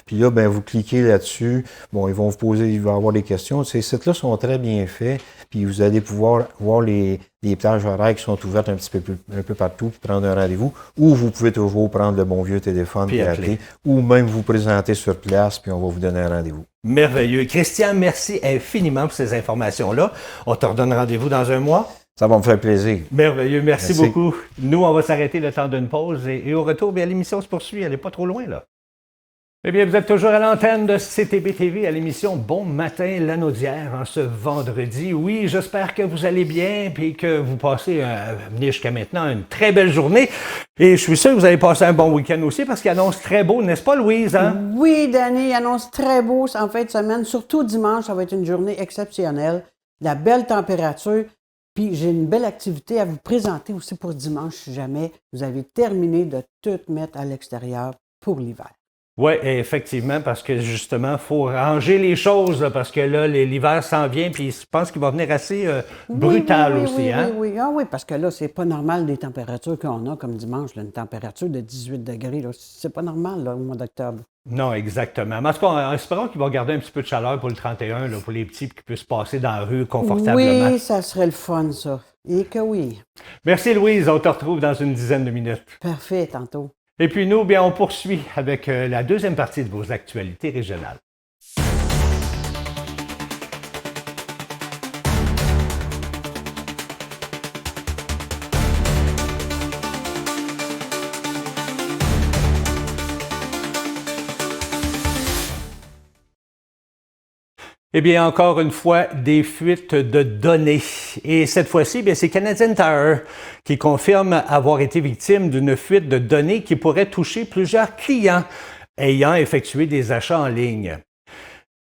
Puis là, ben vous cliquez là-dessus. Bon, ils vont vous poser, il va y avoir des questions. Ces sites-là sont très bien faits. Puis vous allez pouvoir voir les plages horaires qui sont ouvertes un peu partout, puis prendre un rendez-vous. Ou vous pouvez toujours prendre le bon vieux téléphone puis appeler. Ou même vous présenter sur place, puis on va vous donner un rendez-vous. Merveilleux. Christian, merci infiniment pour ces informations-là. On te redonne rendez-vous dans un mois. Ça va me faire plaisir. Merveilleux. Merci beaucoup. Nous, on va s'arrêter le temps d'une pause et au retour, bien, l'émission se poursuit. Elle n'est pas trop loin, là. Eh bien, vous êtes toujours à l'antenne de CTB TV à l'émission Bon Matin Lanaudière en ce vendredi. Oui, j'espère que vous allez bien et que vous passez, venez jusqu'à maintenant, une très belle journée. Et je suis sûr que vous allez passer un bon week-end aussi parce qu'il annonce très beau, n'est-ce pas, Louise? Hein? Oui, Danny, il annonce très beau en fin de semaine. Surtout dimanche, ça va être une journée exceptionnelle. La belle température. Puis j'ai une belle activité à vous présenter aussi pour dimanche si jamais vous avez terminé de tout mettre à l'extérieur pour l'hiver. Oui, effectivement, parce que justement, il faut ranger les choses, là, parce que là, l'hiver s'en vient, puis je pense qu'il va venir assez brutal aussi, hein? Oui. Ah oui, parce que là, c'est pas normal des températures qu'on a comme dimanche, là, une température de 18 degrés. Là. C'est pas normal là, au mois d'octobre. Non, exactement. Mais en tout cas, espérons qu'il va garder un petit peu de chaleur pour le 31, là, pour les petits, qui puissent passer dans la rue confortablement. Oui, ça serait le fun, ça. Et que oui. Merci Louise, on te retrouve dans une dizaine de minutes. Parfait, tantôt. Et puis nous, bien, on poursuit avec la deuxième partie de vos actualités régionales. Eh bien, encore une fois, des fuites de données. Et cette fois-ci, bien, c'est Canadian Tire qui confirme avoir été victime d'une fuite de données qui pourrait toucher plusieurs clients ayant effectué des achats en ligne.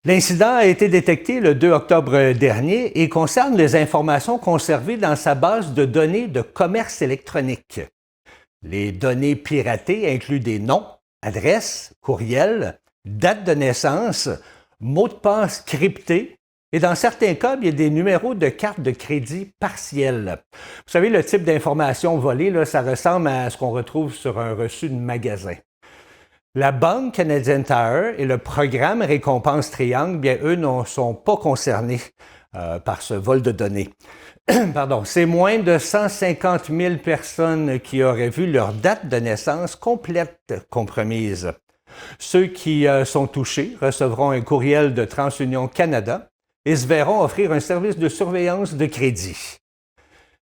L'incident a été détecté le 2 octobre dernier et concerne les informations conservées dans sa base de données de commerce électronique. Les données piratées incluent des noms, adresses, courriels, dates de naissance, mots de passe cryptés et dans certains cas, il y a des numéros de carte de crédit partiels. Vous savez, le type d'information volée, là, ça ressemble à ce qu'on retrouve sur un reçu de magasin. La Banque Canadian Tire et le programme Récompense Triangle, bien, eux, ne sont pas concernés par ce vol de données. Pardon, c'est moins de 150 000 personnes qui auraient vu leur date de naissance complète compromise. Ceux qui sont touchés recevront un courriel de TransUnion Canada et se verront offrir un service de surveillance de crédit.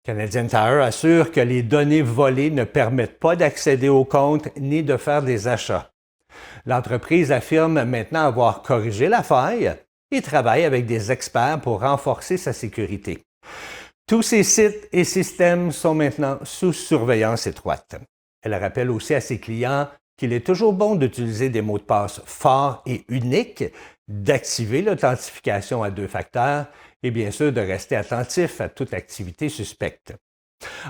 Canadian Tire assure que les données volées ne permettent pas d'accéder au compte ni de faire des achats. L'entreprise affirme maintenant avoir corrigé la faille et travaille avec des experts pour renforcer sa sécurité. Tous ces sites et systèmes sont maintenant sous surveillance étroite. Elle rappelle aussi à ses clients qu'il est toujours bon d'utiliser des mots de passe forts et uniques, d'activer l'authentification à 2 facteurs et bien sûr de rester attentif à toute activité suspecte.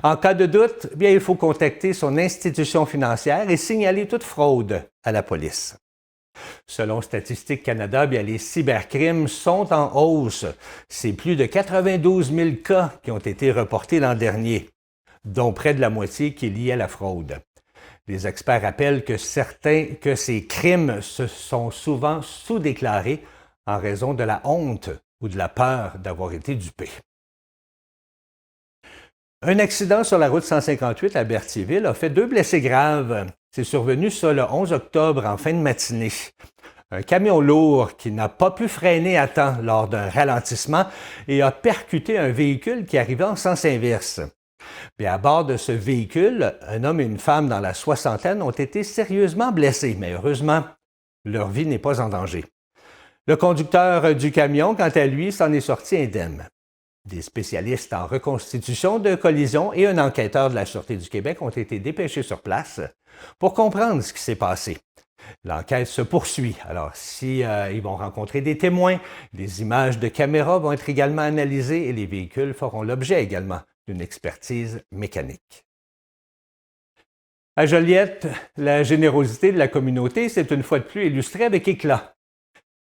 En cas de doute, bien, il faut contacter son institution financière et signaler toute fraude à la police. Selon Statistique Canada, bien, les cybercrimes sont en hausse. C'est plus de 92 000 cas qui ont été reportés l'an dernier, dont près de la moitié qui est liée à la fraude. Les experts rappellent que ces crimes se sont souvent sous-déclarés en raison de la honte ou de la peur d'avoir été dupés. Un accident sur la route 158 à Berthierville a fait 2 blessés graves. C'est survenu ça le 11 octobre en fin de matinée. Un camion lourd qui n'a pas pu freiner à temps lors d'un ralentissement et a percuté un véhicule qui arrivait en sens inverse. Puis à bord de ce véhicule, un homme et une femme dans la soixantaine ont été sérieusement blessés, mais heureusement, leur vie n'est pas en danger. Le conducteur du camion, quant à lui, s'en est sorti indemne. Des spécialistes en reconstitution de collisions et un enquêteur de la Sûreté du Québec ont été dépêchés sur place pour comprendre ce qui s'est passé. L'enquête se poursuit. Alors, ils vont rencontrer des témoins, des images de caméras vont être également analysées et les véhicules feront l'objet également d'une expertise mécanique. À Joliette, la générosité de la communauté s'est une fois de plus illustrée avec éclat.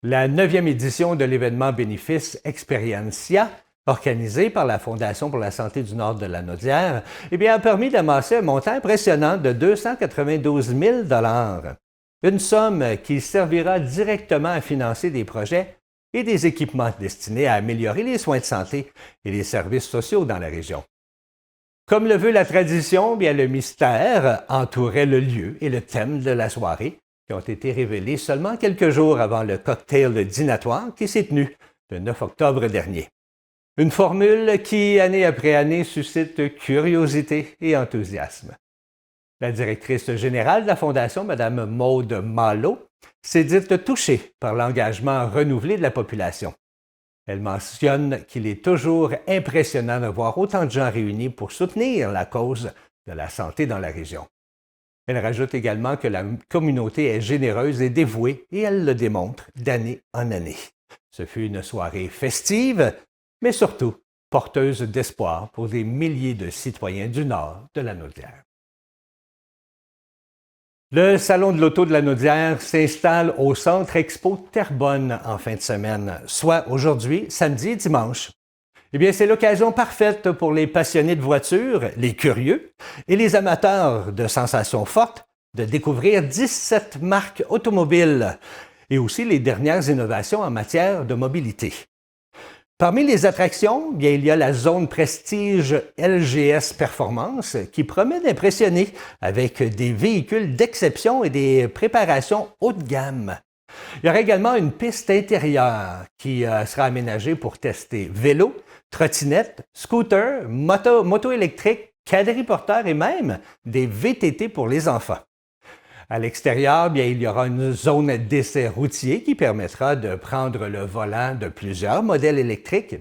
La 9e édition de l'événement bénéfice Experientia, organisé par la Fondation pour la santé du Nord de la Naudière, a permis d'amasser un montant impressionnant de 292 000 $. Une somme qui servira directement à financer des projets et des équipements destinés à améliorer les soins de santé et les services sociaux dans la région. Comme le veut la tradition, bien, le mystère entourait le lieu et le thème de la soirée, qui ont été révélés seulement quelques jours avant le cocktail dînatoire qui s'est tenu le 9 octobre dernier. Une formule qui, année après année, suscite curiosité et enthousiasme. La directrice générale de la Fondation, Mme Maude Malo, s'est dite touchée par l'engagement renouvelé de la population. Elle mentionne qu'il est toujours impressionnant de voir autant de gens réunis pour soutenir la cause de la santé dans la région. Elle rajoute également que la communauté est généreuse et dévouée et elle le démontre d'année en année. Ce fut une soirée festive, mais surtout porteuse d'espoir pour des milliers de citoyens du Nord de la Naudière. Le Salon de l'Auto de la Naudière s'installe au Centre Expo Terrebonne en fin de semaine, soit aujourd'hui, samedi et dimanche. Eh bien, c'est l'occasion parfaite pour les passionnés de voitures, les curieux et les amateurs de sensations fortes de découvrir 17 marques automobiles et aussi les dernières innovations en matière de mobilité. Parmi les attractions, bien, il y a la zone prestige LGS Performance qui promet d'impressionner avec des véhicules d'exception et des préparations haut de gamme. Il y aura également une piste intérieure qui sera aménagée pour tester vélo, trottinette, scooter, moto électrique, quadriporteur et même des VTT pour les enfants. À l'extérieur, bien, il y aura une zone d'essai routier qui permettra de prendre le volant de plusieurs modèles électriques.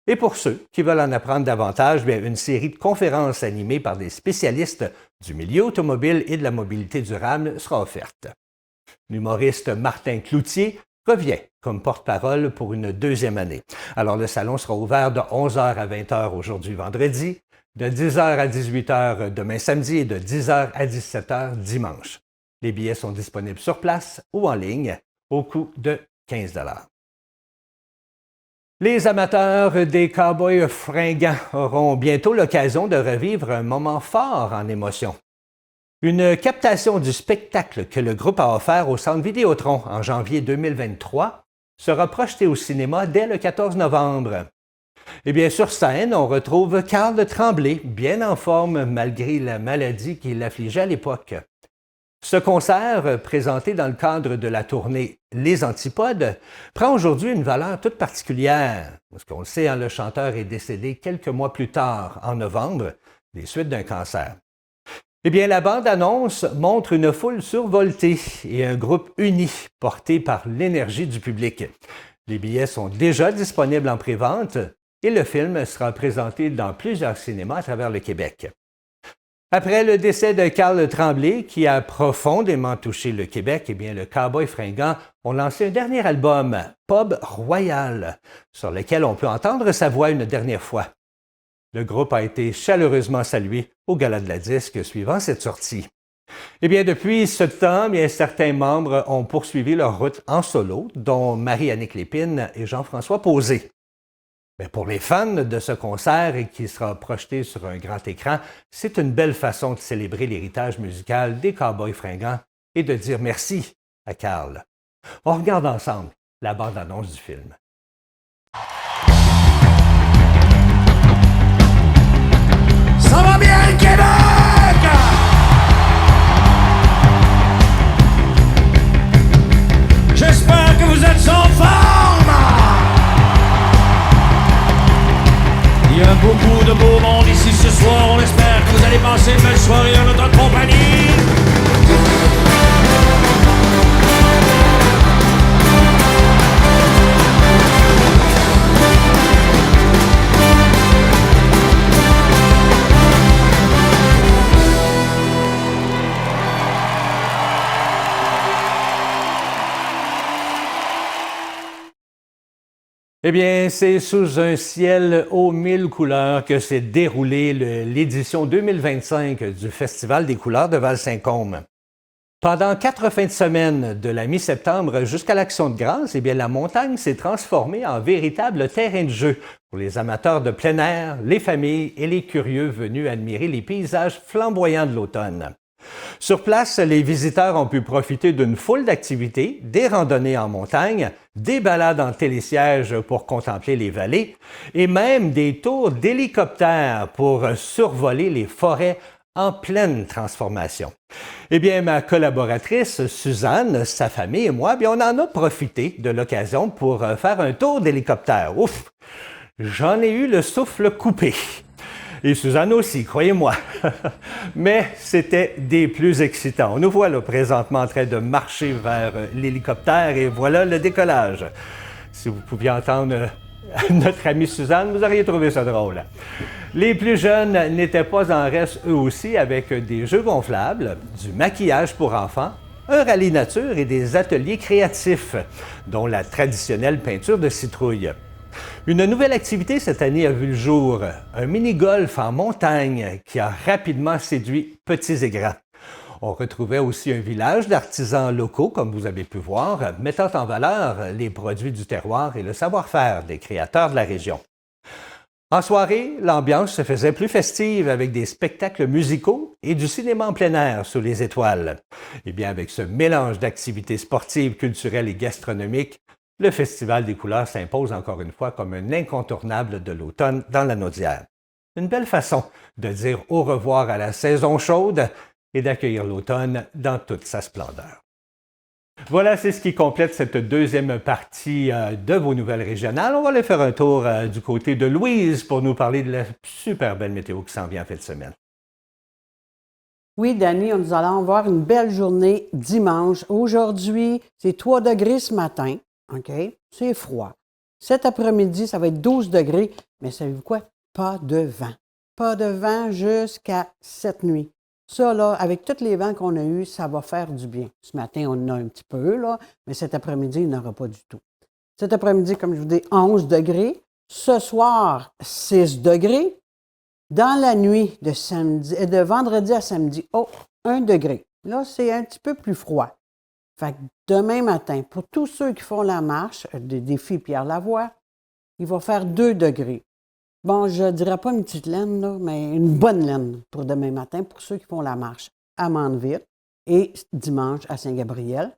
Et pour ceux qui veulent en apprendre davantage, bien, une série de conférences animées par des spécialistes du milieu automobile et de la mobilité durable sera offerte. L'humoriste Martin Cloutier revient comme porte-parole pour une deuxième année. Alors, le salon sera ouvert de 11h à 20h aujourd'hui vendredi, de 10h à 18h demain samedi et de 10h à 17h dimanche. Les billets sont disponibles sur place ou en ligne au coût de 15 $. Les amateurs des Cowboys fringants auront bientôt l'occasion de revivre un moment fort en émotion. Une captation du spectacle que le groupe a offert au Centre Vidéotron en janvier 2023 sera projetée au cinéma dès le 14 novembre. Eh bien, sur scène, on retrouve Carl Tremblay, bien en forme malgré la maladie qui l'affligeait à l'époque. Ce concert, présenté dans le cadre de la tournée Les Antipodes, prend aujourd'hui une valeur toute particulière. Parce qu'on le sait, le chanteur est décédé quelques mois plus tard, en novembre, des suites d'un cancer. Eh bien, la bande-annonce montre une foule survoltée et un groupe uni, porté par l'énergie du public. Les billets sont déjà disponibles en pré-vente et le film sera présenté dans plusieurs cinémas à travers le Québec. Après le décès de Carl Tremblay, qui a profondément touché le Québec, eh bien, le Cowboy fringant ont lancé un dernier album, Pub Royal, sur lequel on peut entendre sa voix une dernière fois. Le groupe a été chaleureusement salué au Gala de la Disque suivant cette sortie. Eh bien, depuis ce temps, bien, certains membres ont poursuivi leur route en solo, dont Marie-Annick Lépine et Jean-François Posé. Mais pour les fans de ce concert et qui sera projeté sur un grand écran, c'est une belle façon de célébrer l'héritage musical des Cowboys fringants et de dire merci à Carl. On regarde ensemble la bande-annonce du film. Ça va bien, Québec! J'espère que vous êtes en forme! Il y a beaucoup de beau monde ici ce soir. On espère que vous allez passer une belle soirée en notre compagnie. Eh bien, c'est sous un ciel aux mille couleurs que s'est déroulée l'édition 2025 du Festival des couleurs de Val-Saint-Côme. Pendant 4 fins de semaine, de la mi-septembre jusqu'à l'Action de grâce, eh bien, la montagne s'est transformée en véritable terrain de jeu pour les amateurs de plein air, les familles et les curieux venus admirer les paysages flamboyants de l'automne. Sur place, les visiteurs ont pu profiter d'une foule d'activités, des randonnées en montagne, des balades en télésiège pour contempler les vallées et même des tours d'hélicoptère pour survoler les forêts en pleine transformation. Eh bien, ma collaboratrice Suzanne, sa famille et moi, bien, on en a profité de l'occasion pour faire un tour d'hélicoptère. Ouf! J'en ai eu le souffle coupé. Et Suzanne aussi, croyez-moi. Mais c'était des plus excitants. Nous voilà présentement en train de marcher vers l'hélicoptère et voilà le décollage. Si vous pouviez entendre notre amie Suzanne, vous auriez trouvé ça drôle. Les plus jeunes n'étaient pas en reste eux aussi avec des jeux gonflables, du maquillage pour enfants, un rallye nature et des ateliers créatifs, dont la traditionnelle peinture de citrouille. Une nouvelle activité cette année a vu le jour, un mini-golf en montagne qui a rapidement séduit petits et grands. On retrouvait aussi un village d'artisans locaux, comme vous avez pu voir, mettant en valeur les produits du terroir et le savoir-faire des créateurs de la région. En soirée, l'ambiance se faisait plus festive avec des spectacles musicaux et du cinéma en plein air sous les étoiles. Eh bien, avec ce mélange d'activités sportives, culturelles et gastronomiques, le Festival des couleurs s'impose encore une fois comme un incontournable de l'automne dans la Naudière. Une belle façon de dire au revoir à la saison chaude et d'accueillir l'automne dans toute sa splendeur. Voilà, c'est ce qui complète cette deuxième partie de vos nouvelles régionales. On va aller faire un tour du côté de Louise pour nous parler de la super belle météo qui s'en vient en fin de semaine. Oui, Dani, nous allons avoir une belle journée dimanche. Aujourd'hui, c'est 3 degrés ce matin. OK? C'est froid. Cet après-midi, ça va être 12 degrés. Mais savez-vous quoi? Pas de vent. Pas de vent jusqu'à cette nuit. Ça, là, avec tous les vents qu'on a eus, ça va faire du bien. Ce matin, on en a un petit peu, là, mais cet après-midi, il n'y en aura pas du tout. Cet après-midi, comme je vous dis, 11 degrés. Ce soir, 6 degrés. Dans la nuit de vendredi à samedi, 1 degré. Là, c'est un petit peu plus froid. Fait que demain matin, pour tous ceux qui font la marche, des défis Pierre Lavoie, il va faire 2 degrés. Bon, je ne dirais pas une petite laine, là, mais une bonne laine pour demain matin, pour ceux qui font la marche à Mandeville et dimanche à Saint-Gabriel.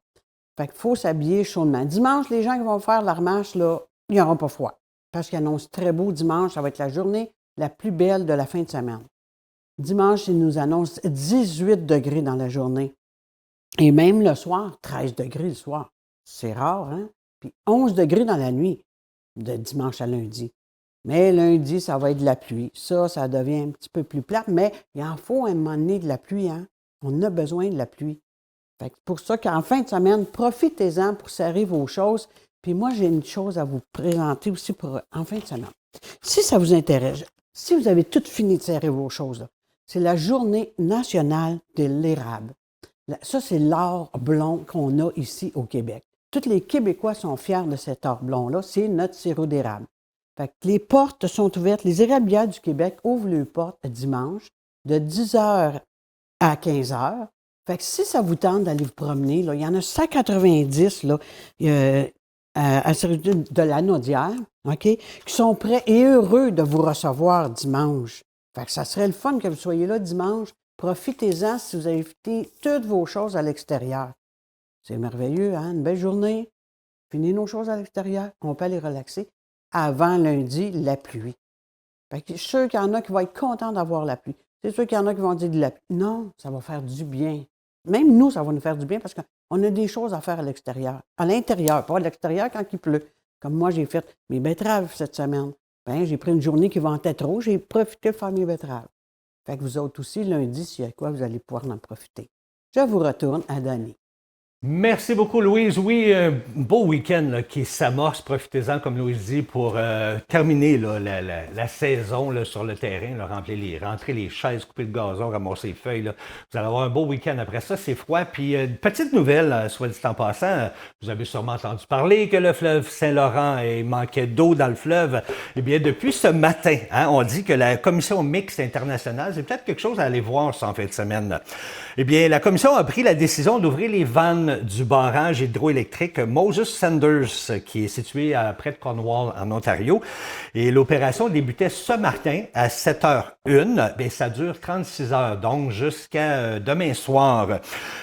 Fait qu'il faut s'habiller chaudement. Dimanche, les gens qui vont faire la marche, là, ils n'auront pas froid. Parce qu'ils annoncent très beau dimanche, ça va être la journée la plus belle de la fin de semaine. Dimanche, ils nous annoncent 18 degrés dans la journée. Et même le soir, 13 degrés le soir. C'est rare, hein? Puis 11 degrés dans la nuit, de dimanche à lundi. Mais lundi, ça va être de la pluie. Ça devient un petit peu plus plate, mais il en faut un moment donné de la pluie, hein? On a besoin de la pluie. Fait que pour ça qu'en fin de semaine, profitez-en pour serrer vos choses. Puis moi, j'ai une chose à vous présenter aussi pour en fin de semaine. Si ça vous intéresse, si vous avez tout fini de serrer vos choses, là, c'est la journée nationale de l'érable. Ça, c'est l'art blond qu'on a ici au Québec. Tous les Québécois sont fiers de cet art blond-là. C'est notre sirop d'érable. Fait que les portes sont ouvertes. Les érablières du Québec ouvrent les portes dimanche de 10h à 15h. Fait que si ça vous tente d'aller vous promener, là, il y en a 190 là, à de la Naudière, OK, qui sont prêts et heureux de vous recevoir dimanche. Fait que ça serait le fun que vous soyez là dimanche. Profitez-en si vous avez fait toutes vos choses à l'extérieur. C'est merveilleux, hein? Une belle journée. Finis nos choses à l'extérieur. On peut aller relaxer. Avant lundi, la pluie. Fait que je suis sûr qu'il y en a qui vont être contents d'avoir la pluie. C'est sûr qu'il y en a qui vont dire de la pluie. Non, ça va faire du bien. Même nous, ça va nous faire du bien parce qu'on a des choses à faire à l'extérieur. À l'intérieur, pas à l'extérieur quand il pleut. Comme moi, j'ai fait mes betteraves cette semaine. Bien, j'ai pris une journée qui ventait trop, j'ai profité de faire mes betteraves. Fait que vous autres aussi, lundi, s'il y a quoi, vous allez pouvoir en profiter. Je vous retourne à Dani. Merci beaucoup, Louise. Oui, un beau week-end là, qui s'amorce. Profitez-en, comme Louise dit, pour terminer là, la saison là, sur le terrain, là, rentrer les chaises, couper le gazon, ramasser les feuilles. Là. Vous allez avoir un beau week-end après ça. C'est froid. Puis, petite nouvelle, soit dit en passant, vous avez sûrement entendu parler que le fleuve Saint-Laurent manquait d'eau dans le fleuve. Eh bien, depuis ce matin, hein, on dit que la Commission mixte internationale, c'est peut-être quelque chose à aller voir ça en fin de semaine. Là. Eh bien, la Commission a pris la décision d'ouvrir les vannes du barrage hydroélectrique Moses Sanders, qui est situé près de Cornwall, en Ontario. Et l'opération débutait ce matin à 7h01. Bien, ça dure 36 heures, donc jusqu'à demain soir.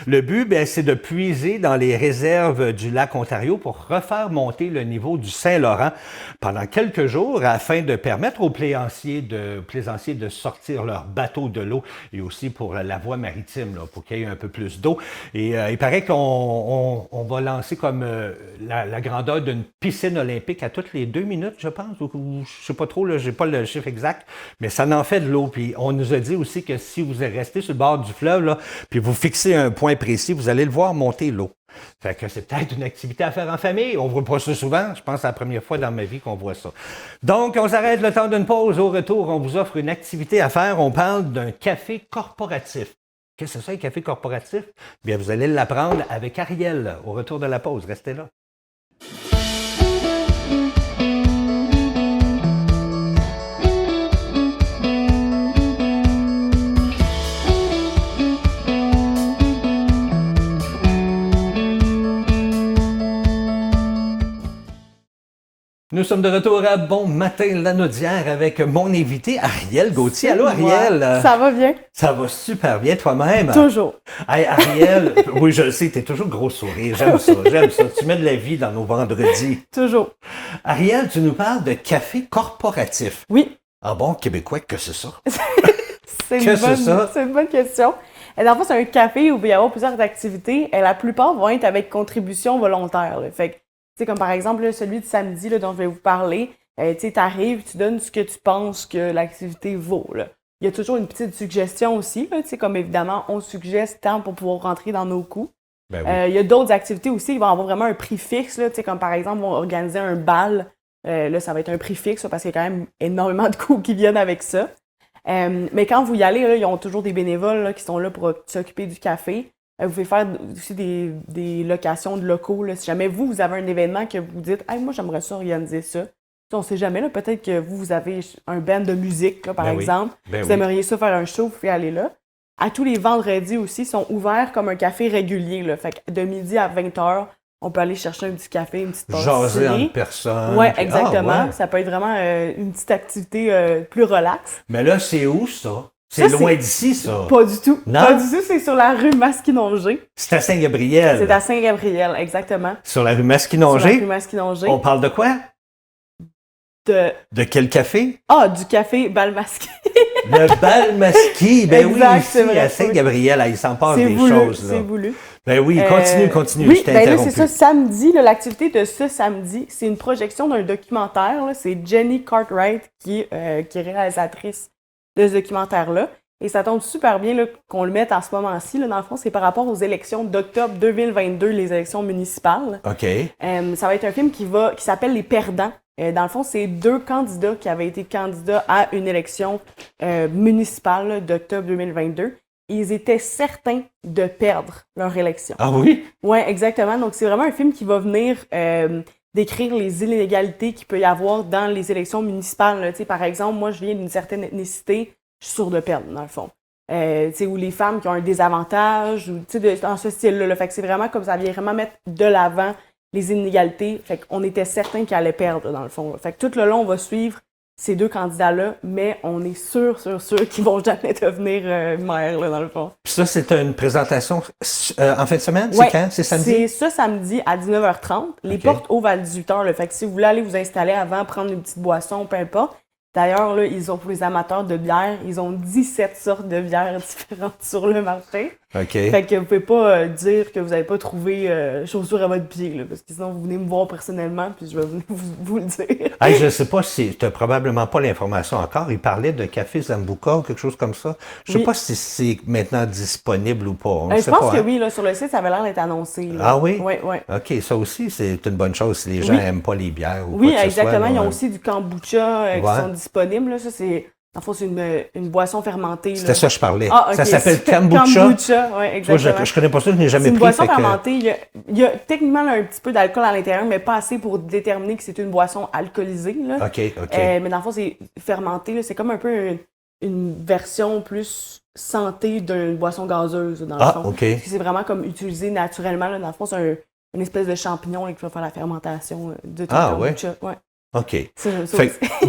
Le but, bien, c'est de puiser dans les réserves du lac Ontario pour refaire monter le niveau du Saint-Laurent pendant quelques jours afin de permettre aux plaisanciers de sortir leurs bateaux de l'eau et aussi pour la voie maritime, là, pour qu'il y ait un peu plus d'eau. Et il paraît qu'on va lancer comme la grandeur d'une piscine olympique à toutes les 2 minutes, je pense, ou je sais pas trop, je n'ai pas le chiffre exact, mais ça en fait de l'eau. Puis on nous a dit aussi que si vous restez sur le bord du fleuve, là, puis vous fixez un point précis, vous allez le voir monter l'eau. Fait que c'est peut-être une activité à faire en famille. On ne voit pas ça souvent. Je pense que c'est la première fois dans ma vie qu'on voit ça. Donc, on s'arrête le temps d'une pause. Au retour, on vous offre une activité à faire. On parle d'un café corporatif. Qu'est-ce que c'est ça, un café corporatif? Bien, vous allez l'apprendre avec Ariel au retour de la pause. Restez là. Nous sommes de retour à Bon Matin Lanaudière avec mon invité Ariel Gauthier. Allô Ariel? Ça va bien? Ça va super bien toi-même? Toujours. Hey, Ariel, oui je le sais, t'es toujours gros sourire, j'aime ça. Tu mets de la vie dans nos vendredis. Toujours. Ariel, tu nous parles de café corporatif. Oui. Ah bon, québécois, que c'est ça? C'est une bonne question. Dans le fond, c'est un café où il va y avoir plusieurs activités. Et la plupart vont être avec contribution volontaire. Là. Fait que, tu sais, comme par exemple, là, celui de samedi là, dont je vais vous parler, tu sais, t'arrives, tu donnes ce que tu penses que l'activité vaut. Là. Il y a toujours une petite suggestion aussi, là, tu sais, comme évidemment, on suggeste tant pour pouvoir rentrer dans nos coûts. Ben oui. Il y a d'autres activités aussi qui vont avoir vraiment un prix fixe, là, tu sais, comme par exemple, on va organiser un bal. Là, ça va être un prix fixe là, parce qu'il y a quand même énormément de coûts qui viennent avec ça. Mais quand vous y allez, là, ils ont toujours des bénévoles là, qui sont là pour s'occuper du café. Vous pouvez faire aussi des locations de locaux. Là. Si jamais vous avez un événement que vous dites hey, « moi, j'aimerais ça organiser ça », on ne sait jamais, là, peut-être que vous avez un band de musique, là, par exemple. Vous aimeriez ça faire un show, vous pouvez aller là. À tous les vendredis aussi, ils sont ouverts comme un café régulier. Là. Fait que de midi à 20h, on peut aller chercher un petit café, une petite pâtisserie. Jaser entre personnes. Oui, exactement. Ah, ouais. Ça peut être vraiment une petite activité plus relaxe. Mais là, c'est où ça? C'est loin d'ici, ça? Pas du tout. Non? Pas du tout, c'est sur la rue Masquinongé. C'est à Saint-Gabriel. C'est à Saint-Gabriel, exactement. Sur la rue Masquinongé? Sur la rue Masquinongé. On parle de quoi? De quel café? Ah, du café Balmasqué. Le Balmasqué, ben exact, oui, ici, vrai, à Saint-Gabriel, il s'en passe des voulu, choses. Là. C'est voulu. Ben oui, continue, oui, je t'ai ben là, interrompu. c'est ça, samedi, là, l'activité de ce samedi, c'est une projection d'un documentaire. Là, c'est Jenny Cartwright qui est réalisatrice de ce documentaire-là. Et ça tombe super bien là, qu'on le mette en ce moment-ci. Là, dans le fond, c'est par rapport aux élections d'octobre 2022, les élections municipales. OK. Ça va être un film qui s'appelle Les Perdants. Dans le fond, c'est 2 candidats qui avaient été candidats à une élection municipale là, d'octobre 2022. Ils étaient certains de perdre leur élection. Ah oui? Oui, exactement. Donc, c'est vraiment un film qui va venir décrire les inégalités qu'il peut y avoir dans les élections municipales. Là. Par exemple, moi, je viens d'une certaine ethnicité, je suis sûre de perdre, dans le fond. Ou les femmes qui ont un désavantage, ou dans ce style-là. Là. Fait que c'est vraiment comme ça vient vraiment mettre de l'avant les inégalités. Fait qu'on était certains qu'ils allaient perdre, dans le fond. Là. Fait que tout le long, on va suivre ces 2 candidats-là, mais on est sûr qu'ils vont jamais devenir maire, là, dans le fond. Puis ça, c'est une présentation en fin de semaine? Ouais, c'est quand? C'est samedi? C'est ce samedi à 19h30. Les portes ouvrent à 18h. Là. Fait que si vous voulez aller vous installer avant, prendre une petite boisson, peu importe. D'ailleurs, là, ils ont pour les amateurs de bière, ils ont 17 sortes de bières différentes sur le marché. OK. Fait que vous pouvez pas dire que vous n'avez pas trouvé chaussures à votre pied, là, parce que sinon vous venez me voir personnellement puis je vais venir vous le dire. Hey, je sais pas si tu n'as probablement pas l'information encore. Il parlait de Café Zambuca ou quelque chose comme ça. Je sais pas si c'est maintenant disponible ou pas. Je pense que oui, là, sur le site, ça avait l'air d'être annoncé. Là. Ah oui? Oui, oui. OK, ça aussi, c'est une bonne chose si les gens n'aiment pas les bières ou oui, quoi que ce soit. exactement. Ils ont là. aussi du kombucha qui sont disponibles. Là. Ça, c'est... En fait, c'est une boisson fermentée. C'était ça que je parlais. Ah, okay. Ça s'appelle kombucha. Kombucha, oui, exactement. Moi, je connais pas ça, je n'ai jamais pris. C'est une boisson fermentée. Il y a techniquement là, un petit peu d'alcool à l'intérieur, mais pas assez pour déterminer que c'est une boisson alcoolisée. Là. OK. Mais dans le fond, c'est fermenté. Là. C'est comme un peu une version plus santé d'une boisson gazeuse, dans le fond. OK. C'est vraiment comme utilisé naturellement. Là. Dans le fond, c'est une espèce de champignon là, qui va faire la fermentation de ton kombucha. Ouais. OK.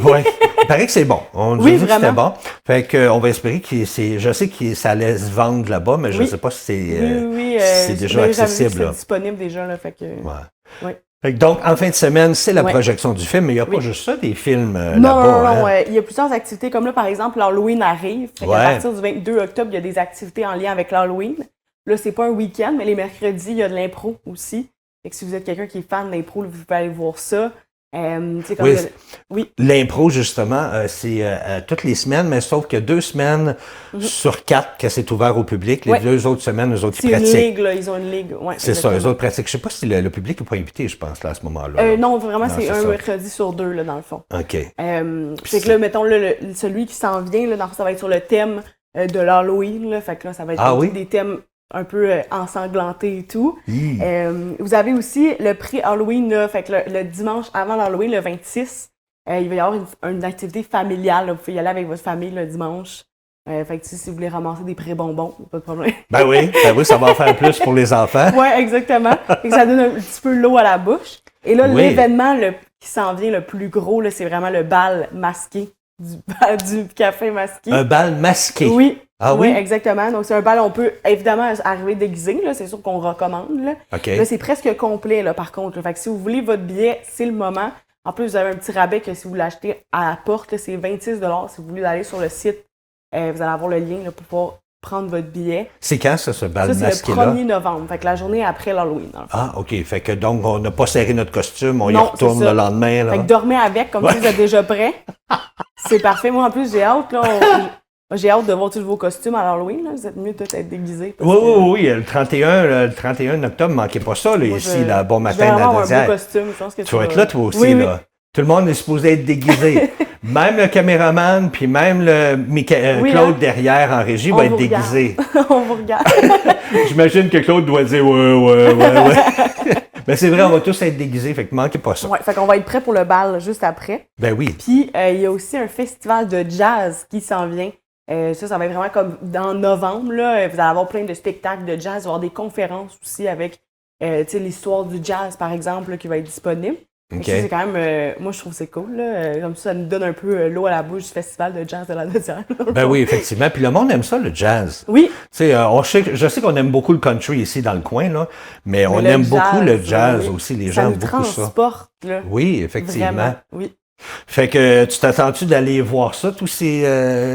Ouais. Il paraît que c'est bon. On nous a dit que c'était bon. Fait que, on va espérer je sais que ça allait se vendre là-bas, mais je ne sais pas si c'est déjà accessible. C'est disponible déjà. Là, fait que, ouais. Fait que donc, en fin de semaine, c'est la projection du film, mais il n'y a pas juste ça, des films là-bas. Non. Il y a plusieurs activités. Comme là, par exemple, l'Halloween arrive. Fait qu'à partir du 22 octobre, il y a des activités en lien avec l'Halloween. Là, c'est pas un week-end, mais les mercredis, il y a de l'impro aussi. Fait que si vous êtes quelqu'un qui est fan de l'impro, vous pouvez aller voir ça. L'impro, justement, c'est toutes les semaines, mais sauf que 2 semaines sur 4 que c'est ouvert au public. Les 2 autres semaines, eux autres, ils pratiquent. C'est une ligue, là. Ils ont une ligue. Ouais, c'est ça, eux autres pratiquent. Je ne sais pas si le public n'est pas invité, je pense, là, à ce moment-là. Non, vraiment, c'est un mercredi sur 2, là, dans le fond. OK. C'est que là, mettons, là, celui qui s'en vient, là, dans le fond, ça va être sur le thème de l'Halloween, là. Fait que là, ça va être des thèmes un peu ensanglanté et tout. Vous avez aussi le pré-Halloween, là, fait que le dimanche avant l'Halloween, le 26, il va y avoir une activité familiale. Là, vous pouvez y aller avec votre famille le dimanche. Fait que si vous voulez ramasser des pré-bonbons, pas de problème. Ben oui, ça va en faire plus pour les enfants. Oui, exactement. Et ça donne un petit peu l'eau à la bouche. Et là, l'événement qui s'en vient le plus gros, là, c'est vraiment le bal masqué du café masqué. Un bal masqué? Oui. Ah oui? Oui, exactement. Donc, c'est un bal, on peut évidemment arriver déguisé, là, c'est sûr qu'on recommande. Là, OK. là c'est presque complet, là, par contre. Là. Fait que si vous voulez votre billet, c'est le moment. En plus, vous avez un petit rabais que si vous l'achetez à la porte, là, c'est 26 $. Si vous voulez aller sur le site, vous allez avoir le lien là, pour pouvoir prendre votre billet. C'est quand, ça, ce bal Ça, c'est masqué-là? le 1er novembre. Fait que la journée après l'Halloween. Dans le fond. Ah, OK. Fait que donc, on n'a pas serré notre costume, on y Non, retourne c'est ça. le lendemain. Là. Fait que dormez avec, comme si vous êtes déjà prêts. C'est parfait. Moi, en plus, j'ai hâte. Là, j'ai hâte de voir tous vos costumes à l'Halloween. Là. Vous êtes mieux peut-être être déguisés. Oui. Le 31 octobre, manquez pas ça, là, Moi, ici, là, bon je matin, vais avoir un Nadia. beau costume. Je pense que Tu vas être là, toi aussi, Oui, là. Tout le monde est supposé être déguisé. Même le caméraman, puis même le Oui, Claude hein? derrière en régie On va être vous déguisé. On vous regarde. J'imagine que Claude doit dire ouais. Mais c'est vrai, on va tous être déguisés, fait que manquez pas ça. Ouais, fait qu'on va être prêt pour le bal juste après. Ben oui. Puis, il y a aussi un festival de jazz qui s'en vient. Ça va être vraiment comme dans novembre. Là, vous allez avoir plein de spectacles de jazz. Il va y avoir des conférences aussi avec l'histoire du jazz, par exemple, là, qui va être disponible. OK. Ça, c'est quand même, moi, je trouve que c'est cool. Là. Comme ça nous donne un peu l'eau à la bouche du festival de jazz de la Naudière. Ben oui, effectivement. Puis le monde aime ça, le jazz. Oui. Tu sais, je sais qu'on aime beaucoup le country ici dans le coin, là, mais on le aime beaucoup le jazz, jazz oui. aussi. Les Ça gens nous aiment beaucoup ça. transporte, là. Oui, effectivement. Vraiment, oui. Fait que tu t'attends-tu d'aller voir ça, tous ces.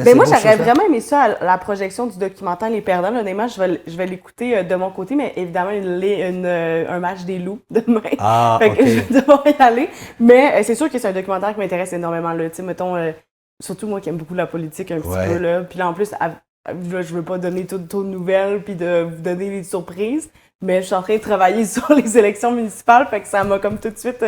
Ben moi, j'aurais vraiment aimé ça à la projection du documentaire Les Perdants. Là, honnêtement, je vais l'écouter de mon côté, mais évidemment, un match des loups demain. Ah, fait que OK. je vais devoir y aller. Mais c'est sûr que c'est un documentaire qui m'intéresse énormément. Là. Tu sais, mettons, surtout moi qui aime beaucoup la politique un petit Ouais. peu. Là. Puis là, en plus, là, je veux pas donner toutes de nouvelles puis de vous donner des surprises, mais je suis en train de travailler sur les élections municipales, fait que ça m'a comme tout de suite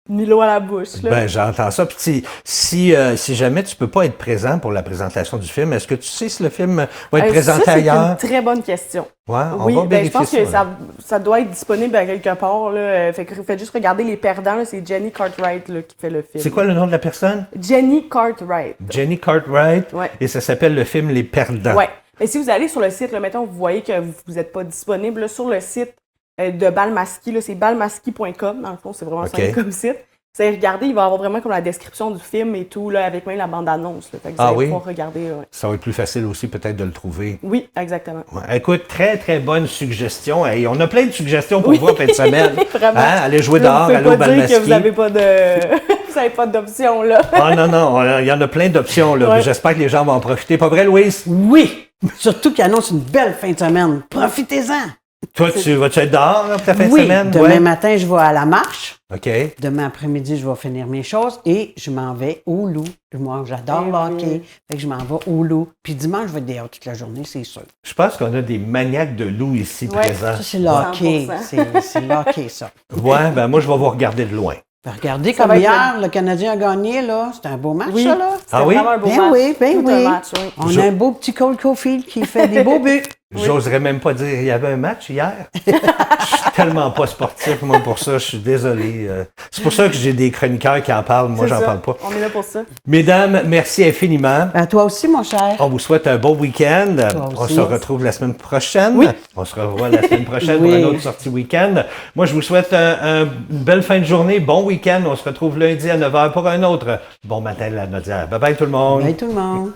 mis l'eau à la bouche. Là. Ben, j'entends ça. Puis si jamais tu peux pas être présent pour la présentation du film, est-ce que tu sais si le film va être présenté ça, ailleurs? C'est une très bonne question. Ouais, on Oui, va ben, je vérifier pense que ça. ça doit être disponible à quelque part. Là. Fait que faites juste regarder Les Perdants. Là, c'est Jenny Cartwright là, qui fait le film. C'est quoi le nom de la personne? Jenny Cartwright. Jenny Cartwright. Ouais. Et ça s'appelle le film Les Perdants. Ouais. Mais si vous allez sur le site, là, mettons, vous voyez que vous n'êtes pas disponible, là, sur le site de Balmasqui, là, c'est balmasqui.com, dans le fond, c'est vraiment OK. simple comme site. Vous allez regarder, il va y avoir vraiment comme la description du film et tout, là, avec même la bande-annonce. Là. Fait que vous Ah allez oui? pouvoir regarder. Ouais. Ça va être plus facile aussi peut-être de le trouver. Oui, exactement. Ouais. Écoute, très, très bonne suggestion. Et on a plein de suggestions pour vous en fin de semaine. Vraiment. Hein? Allez jouer Là, dehors, allez au vous pouvez pas dire Balmasqui. que vous n'avez pas de... vous avez pas d'option, là. Ah non, il y en a plein d'options. Là. Ouais. J'espère que les gens vont en profiter. Pas vrai, Louise? Oui! Surtout qu'il annonce une belle fin de semaine. Profitez-en! Toi, tu vas-tu être dehors là, pour ta fin de Oui, semaine? demain Ouais. matin, je vais à la marche. OK. Demain après-midi, je vais finir mes choses et je m'en vais au loup. Moi, j'adore Eh le hockey. oui. Fait que je m'en vais au loup. Puis dimanche, je vais être dehors toute la journée, c'est sûr. Je pense qu'on a des maniaques de loups ici Ouais. présents. Ça, c'est le hockey. 100%. C'est le hockey, ça. Ouais, ben moi, je vais vous regarder de loin. Regardez Ça comme va être hier, le Canadien a gagné, là. C'était un beau match, Oui, ça, là. c'était Ah oui? vraiment un beau Ben match. oui, ben Tout un oui. match, oui. On a un beau petit Cole Caulfield qui fait des beaux buts. J'oserais même pas dire, il y avait un match hier. Je suis tellement pas sportif, moi, pour ça. Je suis désolé. C'est pour ça que j'ai des chroniqueurs qui en parlent. Moi, C'est j'en ça. parle pas. On est là pour ça. Mesdames, merci infiniment. À toi aussi, mon cher. On vous souhaite un bon week-end. On aussi. se retrouve la semaine prochaine. Oui. On se revoit la semaine prochaine Oui. pour une autre sortie week-end. Moi, je vous souhaite une belle fin de journée, bon week-end. On se retrouve lundi à 9h pour un autre bon matin de la Naudière. Bye bye tout le monde. Bye tout le monde.